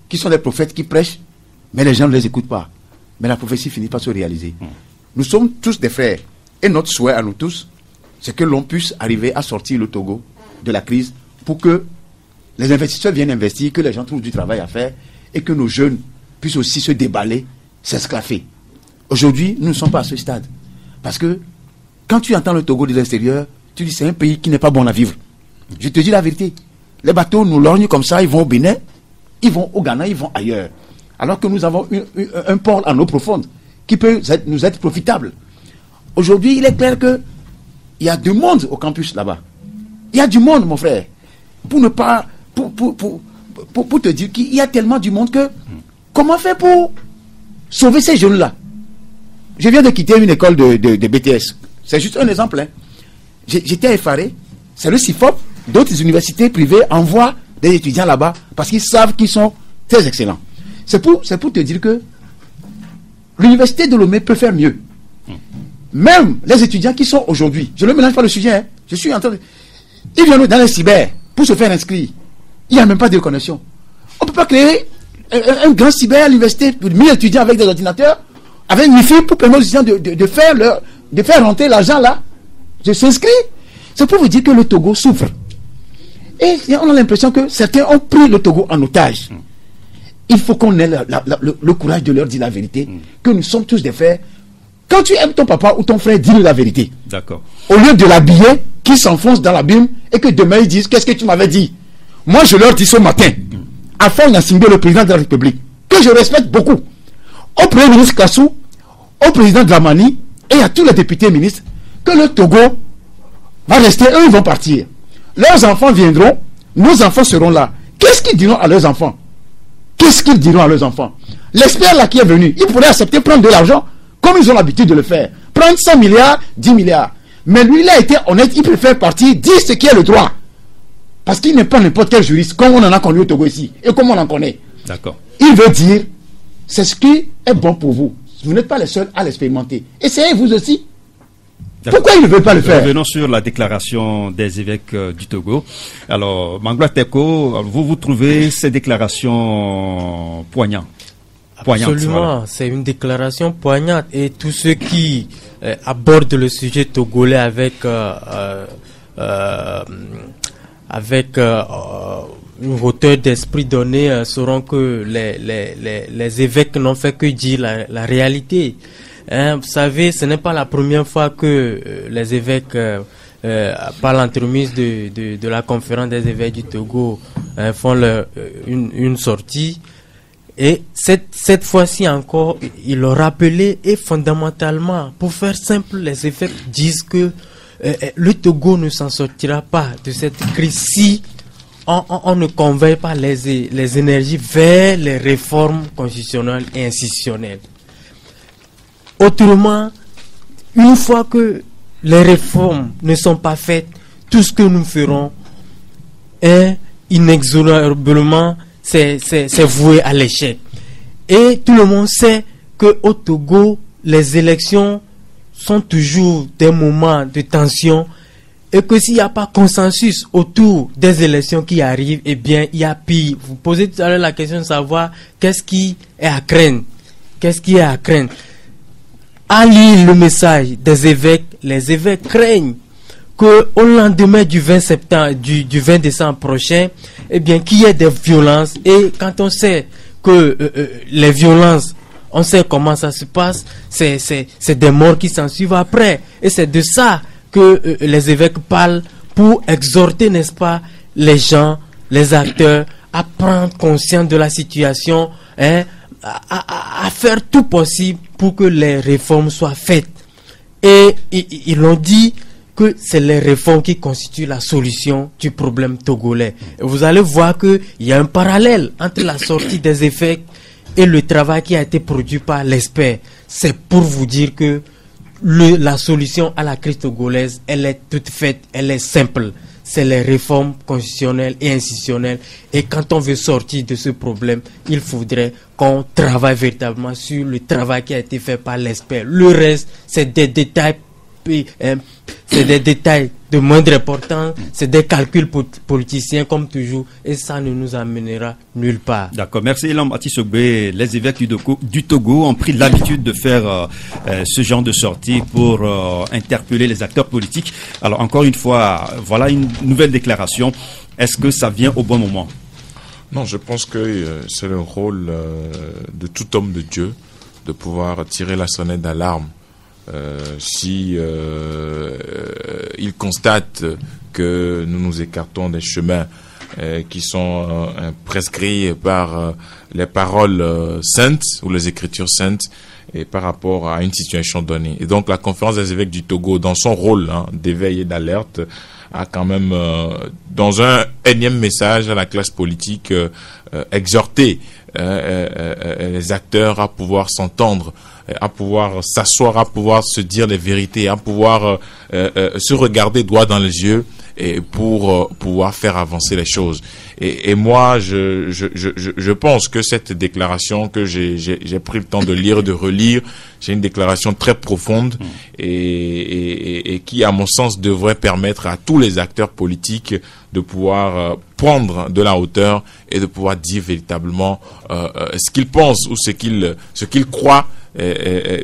qui sont des prophètes qui prêchent, mais les gens ne les écoutent pas. Mais la prophétie finit par se réaliser. Nous sommes tous des frères. Et notre souhait à nous tous, c'est que l'on puisse arriver à sortir le Togo de la crise pour que les investisseurs viennent investir, que les gens trouvent du travail à faire et que nos jeunes puissent aussi se déballer, s'esclaffer. Aujourd'hui, nous ne sommes pas à ce stade. Parce que quand tu entends le Togo de l'extérieur, tu dis c'est un pays qui n'est pas bon à vivre. Je te dis la vérité. Les bateaux nous lorgnent comme ça, ils vont au Bénin, ils vont au Ghana, ils vont ailleurs. Alors que nous avons un port en eau profonde qui peut nous être profitable. Aujourd'hui, il est clair qu'il y a du monde au campus là-bas. Il y a du monde, mon frère. Pour ne pas... Pour te dire qu'il y a tellement du monde que... Comment faire pour sauver ces jeunes-là? Je viens de quitter une école de BTS. C'est juste un exemple. Hein. J'étais effaré. C'est le CIFOP. D'autres universités privées envoient des étudiants là-bas parce qu'ils savent qu'ils sont très excellents. C'est pour te dire que l'université de Lomé peut faire mieux. même les étudiants qui sont aujourd'hui, je ne mélange pas le sujet, hein, je suis en train de... Ils viennent dans les cyber pour se faire inscrire. Il n'y a même pas de connexion. On ne peut pas créer un grand cyber à l'université pour 1000 étudiants avec des ordinateurs, avec une fille pour permettre aux étudiants de faire rentrer l'argent là. Je s'inscris. C'est pour vous dire que le Togo souffre. Et on a l'impression que certains ont pris le Togo en otage. Il faut qu'on ait le courage de leur dire la vérité, que nous sommes tous des frères. Quand tu aimes ton papa ou ton frère, dis-lui la vérité. D'accord. Au lieu de l'habiller, qui s'enfonce dans l'abîme et que demain ils disent qu'est-ce que tu m'avais dit. Moi je leur dis ce matin, à Afan Gnassingbé, le président de la République, que je respecte beaucoup, au Premier ministre Kassou, au président Dramani et à tous les députés et ministres, que le Togo va rester, eux ils vont partir. Leurs enfants viendront, nos enfants seront là. Qu'est-ce qu'ils diront à leurs enfants? Qu'est-ce qu'ils diront à leurs enfants? L'expert là qui est venu, il pourrait accepter prendre de l'argent comme ils ont l'habitude de le faire. Prendre 100 milliards, 10 milliards. Mais lui, il a été honnête, il préfère partir, dire ce qui est le droit. Parce qu'il n'est pas n'importe quel juriste, comme on en a connu au Togo ici, et comme on en connaît. D'accord. Il veut dire, c'est ce qui est bon pour vous. Vous n'êtes pas les seuls à l'expérimenter. Essayez vous aussi. Pourquoi il ne veut pas le faire? Revenons sur la déclaration des évêques du Togo. Alors, Mangla Teko, vous trouvez ces déclarations poignantes? Absolument, voilà. C'est une déclaration poignante. Et tous ceux qui abordent le sujet togolais avec une hauteur d'esprit donnée sauront que les évêques n'ont fait que dire la réalité. Hein, vous savez, ce n'est pas la première fois que les évêques, par l'entremise de la conférence des évêques du Togo, font une sortie. Et cette fois-ci encore, ils l'ont rappelé, et fondamentalement, pour faire simple, les évêques disent que le Togo ne s'en sortira pas de cette crise si on ne converge pas les énergies vers les réformes constitutionnelles et institutionnelles. Autrement, une fois que les réformes ne sont pas faites, tout ce que nous ferons est inexorablement c'est voué à l'échec. Et tout le monde sait qu'au Togo, les élections sont toujours des moments de tension, et que s'il n'y a pas consensus autour des élections qui arrivent, eh bien, il y a pire. Vous posez tout à l'heure la question de savoir qu'est-ce qui est à craindre. Qu'est-ce qui est à craindre? À lire le message des évêques, les évêques craignent qu'au lendemain du 20 septembre, du 20 décembre prochain, eh bien, qu'il y ait des violences. Et quand on sait que les violences, on sait comment ça se passe, c'est des morts qui s'en suivent après. Et c'est de ça que les évêques parlent pour exhorter, n'est-ce pas, les gens, les acteurs, à prendre conscience de la situation, hein, à faire tout possible pour que les réformes soient faites. Et ils ont dit que c'est les réformes qui constituent la solution du problème togolais. Et vous allez voir qu'il y a un parallèle entre la sortie des évêques et le travail qui a été produit par l'ESPER. C'est pour vous dire que la solution à la crise togolaise, elle est toute faite, elle est simple. C'est les réformes constitutionnelles et institutionnelles. Et quand on veut sortir de ce problème, il faudrait qu'on travaille véritablement sur le travail qui a été fait par l'ESPER. Le reste, c'est des détails. C'est des détails de moindre importance, c'est des calculs politiciens comme toujours, et ça ne nous amènera nulle part. D'accord, merci Elam Atisogbe. Les évêques du Togo ont pris l'habitude de faire ce genre de sortie pour interpeller les acteurs politiques. Alors encore une fois, voilà une nouvelle déclaration. Est-ce que ça vient au bon moment? Non, je pense que c'est le rôle de tout homme de Dieu de pouvoir tirer la sonnette d'alarme. Si il constate que nous nous écartons des chemins qui sont prescrits par les paroles saintes ou les écritures saintes et par rapport à une situation donnée. Et donc la conférence des évêques du Togo, dans son rôle d'éveil et d'alerte, a quand même, dans un énième message à la classe politique, exhorté les acteurs à pouvoir s'entendre, à pouvoir s'asseoir, à pouvoir se dire les vérités, à pouvoir se regarder droit dans les yeux et pour pouvoir faire avancer les choses. Et moi, je pense que cette déclaration que j'ai pris le temps de lire et de relire, c'est une déclaration très profonde et qui, à mon sens, devrait permettre à tous les acteurs politiques de pouvoir prendre de la hauteur et de pouvoir dire véritablement ce qu'ils pensent ou ce qu'ils croient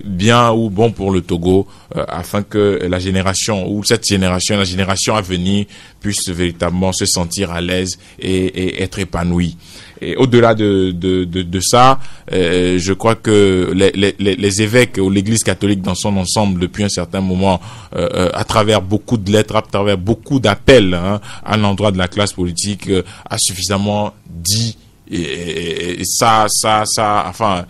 bien ou bon pour le Togo, afin que la génération la génération à venir puisse véritablement se sentir à l'aise et être épanouie. Et au-delà de ça, je crois que les évêques ou l'Église catholique dans son ensemble, depuis un certain moment, à travers beaucoup de lettres, à travers beaucoup d'appels à l'endroit de la classe politique, a suffisamment dit et ça, enfin,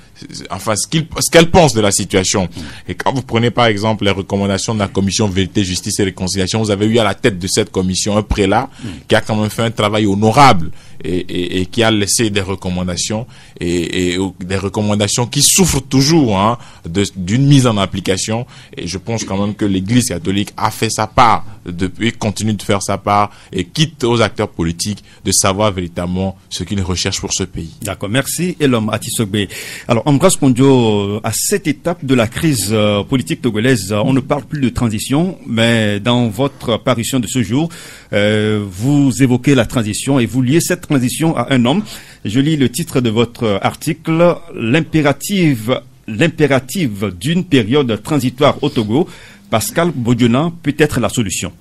ce qu'elle pense de la situation. Et quand vous prenez par exemple les recommandations de la commission Vérité, Justice et Réconciliation, vous avez eu à la tête de cette commission un prélat qui a quand même fait un travail honorable et qui a laissé des recommandations et des recommandations qui souffrent toujours d'une mise en application. Et je pense quand même que l'Église catholique a fait sa part depuis, continue de faire sa part et quitte aux acteurs politiques de savoir véritablement ce qu'ils recherchent pour ce pays. D'accord, merci Elom Atisogbe. Alors Ambroise Pondio, à cette étape de la crise politique togolaise, on ne parle plus de transition, mais dans votre parution de ce jour, vous évoquez la transition et vous liez cette transition à un homme. Je lis le titre de votre article, l'impérative d'une période transitoire au Togo. Pascal Bodiona peut être la solution.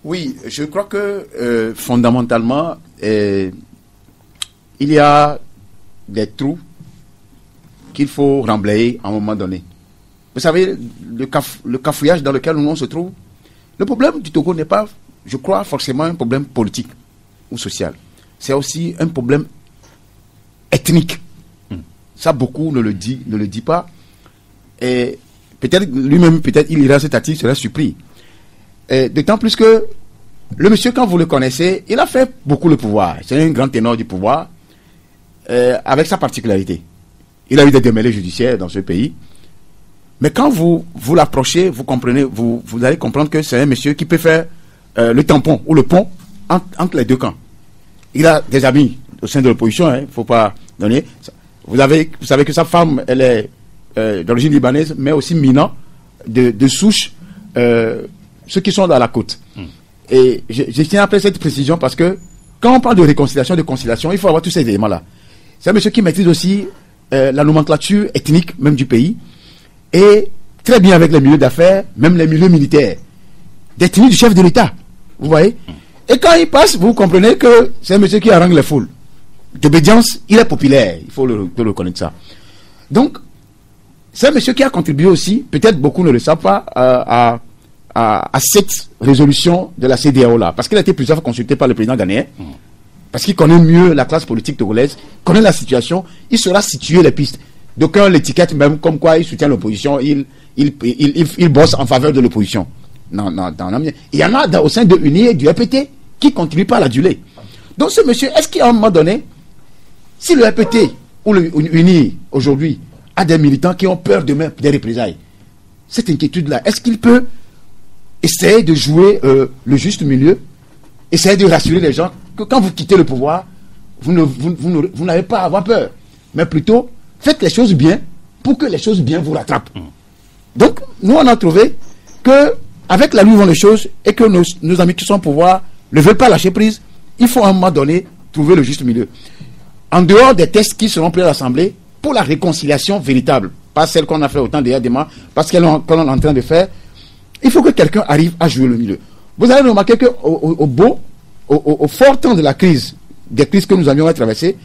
Oui, je crois que fondamentalement, il y a des trous qu'il faut remblayer à un moment donné. Vous savez, le cafouillage dans lequel on se trouve, le problème du Togo n'est pas, je crois, forcément un problème politique ou social. C'est aussi un problème ethnique. Ça, beaucoup ne le dit pas. Et peut-être lui-même, il lira cet article, sera surpris. D'autant plus que le monsieur, quand vous le connaissez, il a fait beaucoup le pouvoir. C'est un grand ténor du pouvoir, avec sa particularité. Il a eu des démêlés judiciaires dans ce pays. Mais quand vous l'approchez, vous comprenez, vous allez comprendre que c'est un monsieur qui peut faire le tampon ou le pont entre les deux camps. Il a des amis au sein de l'opposition, il ne faut pas donner. Vous savez que sa femme, elle est d'origine libanaise, mais aussi Mina, de souche, ceux qui sont dans la côte. Et je tiens à faire cette précision parce que quand on parle de réconciliation, de conciliation, il faut avoir tous ces éléments-là. C'est un monsieur qui maîtrise aussi la nomenclature ethnique même du pays et très bien avec les milieux d'affaires, même les milieux militaires, des tenues du chef de l'État. Vous voyez? Et quand il passe, vous comprenez que c'est un monsieur qui harangue les foules. D'obédience, il est populaire. Il faut le reconnaître ça. Donc, c'est un monsieur qui a contribué aussi, peut-être beaucoup ne le savent pas, à cette résolution de la CEDEAO là. Parce qu'il a été plusieurs fois consulté par le président ghanéen. Parce qu'il connaît mieux la classe politique togolaise, connaît la situation, il saura situer les pistes. D'aucuns l'étiquette même comme quoi il soutient l'opposition, il bosse en faveur de l'opposition. Non. Il y en a au sein de UNI et du RPT qui continuent pas à l'aduler. Donc ce monsieur, est-ce qu'à un moment donné, si le RPT ou le UNI aujourd'hui a des militants qui ont peur demain des représailles, cette inquiétude-là, est-ce qu'il peut essayer de jouer le juste milieu, essayer de rassurer les gens que quand vous quittez le pouvoir, vous n'avez pas à avoir peur, mais plutôt faites les choses bien pour que les choses bien vous rattrapent. Donc, nous on a trouvé que avec la lutte vont les choses et que nos amis qui sont au pouvoir ne veulent pas lâcher prise, il faut à un moment donné trouver le juste milieu. En dehors des tests qui seront pris à l'Assemblée pour la réconciliation véritable, pas celle qu'on a fait au temps des Yadema, parce qu'on est en train de faire, il faut que quelqu'un arrive à jouer le milieu. Vous allez remarquer qu'au fort temps de la crise, des crises que nous avions à traverser,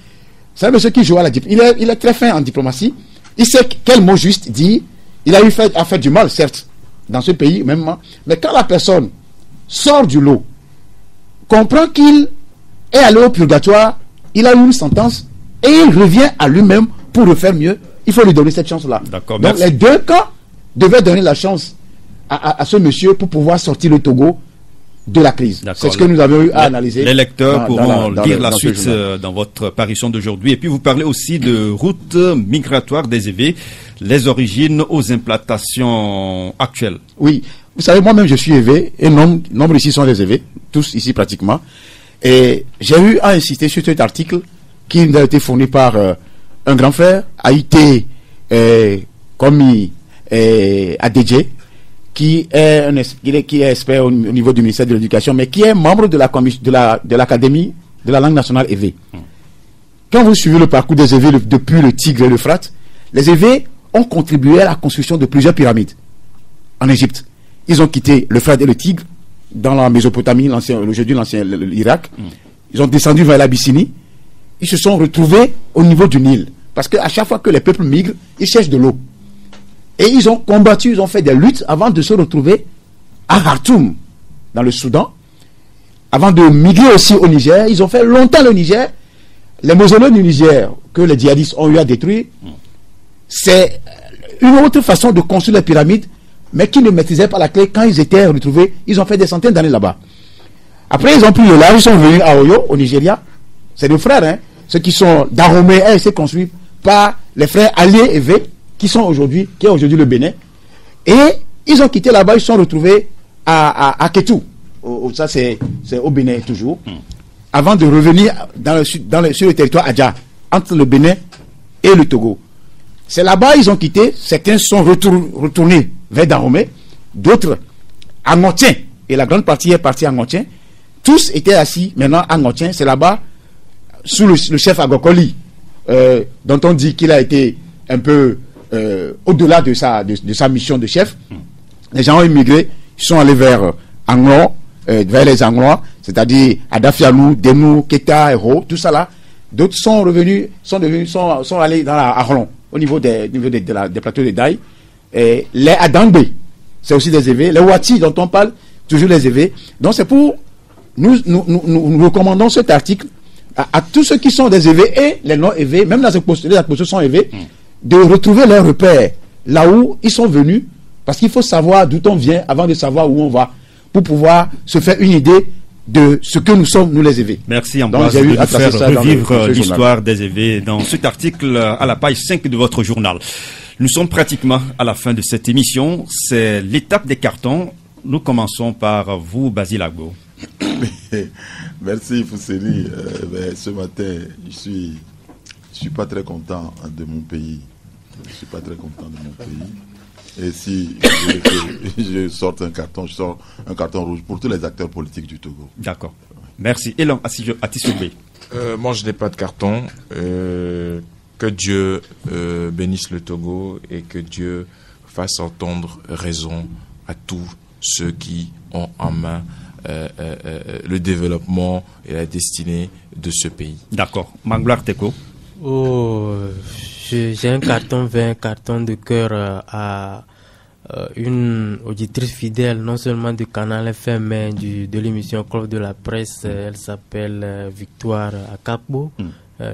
c'est un monsieur qui joue à la diplomatie. Il est très fin en diplomatie. Il sait quel mot juste dire. Il a eu à faire du mal, certes, dans ce pays même. Mais quand la personne sort du lot, comprend qu'il est allé au purgatoire, il a eu une sentence et il revient à lui-même pour refaire mieux, il faut lui donner cette chance-là. Donc merci. Les deux camps devaient donner la chance à ce monsieur pour pouvoir sortir le Togo de la crise. C'est ce que nous avons eu à analyser. Les lecteurs pourront lire la suite dans votre parution d'aujourd'hui. Et puis vous parlez aussi de route migratoire des EV, les origines aux implantations actuelles. Oui, Vous savez, moi-même, je suis élevé, et nombre ici sont des élevés, tous ici pratiquement. Et j'ai eu à insister sur cet article qui nous a été fourni par un grand frère, Haïté, commis ADJ, qui est expert au niveau du ministère de l'Éducation, mais qui est membre de l'Académie de la langue nationale EV. Quand vous suivez le parcours des EV depuis le Tigre et l'Euphrate, les EV ont contribué à la construction de plusieurs pyramides en Égypte. Ils ont quitté l'Euphrate et le Tigre dans la Mésopotamie, aujourd'hui l'ancien l'Irak. Ils ont descendu vers l'Abyssinie. Ils se sont retrouvés au niveau du Nil. Parce qu'à chaque fois que les peuples migrent, ils cherchent de l'eau. Et ils ont combattu, ils ont fait des luttes avant de se retrouver à Khartoum, dans le Soudan. Avant de migrer aussi au Niger, ils ont fait longtemps le Niger. Les mausolées du Niger que les djihadistes ont eu à détruire, c'est une autre façon de construire les pyramides, mais qui ne maîtrisaient pas la clé. Quand ils étaient retrouvés, ils ont fait des centaines d'années là-bas. Après, ils ont pris le large, ils sont venus à Oyo, au Nigeria. C'est des frères, hein, ceux qui sont d'Aromé, c'est construit par les frères alliés et V, qui est aujourd'hui le Bénin. Et ils ont quitté là-bas, ils se sont retrouvés à Kétou. Ça, c'est au Bénin toujours. Avant de revenir sur le territoire Adja, entre le Bénin et le Togo. C'est là-bas ils ont quitté. Certains sont retournés vers Dahomey, d'autres à Ngotien. Et la grande partie est partie à Ngotien. Tous étaient assis maintenant à Ngotien. C'est là-bas, sous le chef Agokoli, dont on dit qu'il a été un peu au-delà de sa mission de chef. Les gens ont immigré, ils sont allés vers Anglo, vers les Anglois, c'est-à-dire Adafialou, Denou, Keta, Hero, tout ça là. D'autres sont revenus, sont allés dans la Arlon, au niveau des plateaux de Daï. Et les Adangbe, c'est aussi des EV. Les Wati dont on parle, toujours les EV. Donc c'est pour nous recommandons cet article à tous ceux qui sont des EV et les non EV, même les expositions sont EV, de retrouver leurs repères là où ils sont venus, parce qu'il faut savoir d'où on vient avant de savoir où on va, pour pouvoir se faire une idée de ce que nous sommes, nous les EV. Merci Ambroise de nous faire revivre l'histoire des EV dans cet article à la page 5 de votre journal. Nous sommes pratiquement à la fin de cette émission. C'est l'étape des cartons. Nous commençons par vous, Basile Agbo. Merci Fousseni. Ce matin, je suis pas très content de mon pays. Je suis pas très content de mon pays. Et si je sorte un carton, je sors un carton rouge pour tous les acteurs politiques du Togo. D'accord. Merci. Elan Atisobe. Moi, je n'ai pas de carton. Que Dieu bénisse le Togo et que Dieu fasse entendre raison à tous ceux qui ont en main le développement et la destinée de ce pays. D'accord. Manglar Teko. J'ai un carton vert, un carton de cœur à une auditrice fidèle, non seulement du canal FM, mais de l'émission Club de la Presse. Elle s'appelle Victoire Akakbo,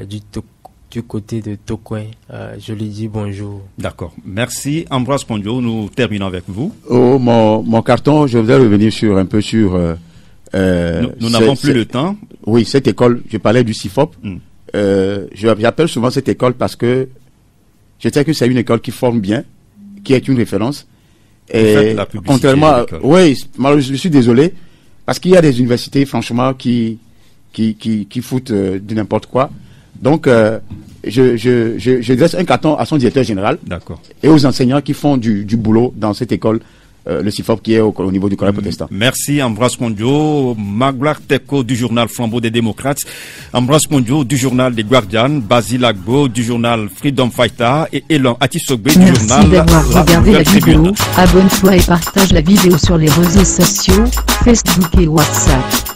du côté de Tokoin. Je lui dis bonjour. D'accord. Merci. Ambroise Pondio, nous terminons avec vous. Mon carton, je voudrais revenir un peu sur... nous n'avons plus le temps. Oui, cette école, je parlais du CIFOP. J'appelle souvent cette école parce que je sais que c'est une école qui forme bien, qui est une référence. Et contrairement, oui, je suis désolé parce qu'il y a des universités, franchement, qui foutent de n'importe quoi. Donc, je dresse un carton à son directeur général. D'accord. Et aux enseignants qui font du boulot dans cette école. Le CIFOP qui est au niveau du Collège protestant. Merci Ambroise Pondio, Maglar Teko du journal Flambeau des démocrates, Ambroise Pondio du journal des Guardians, Basile Agbo du journal Freedom Fighter et Elan Atisobe du journal Merci d'avoir regardé la vidéo. Abonne-toi et partage la vidéo sur les réseaux sociaux, Facebook et WhatsApp.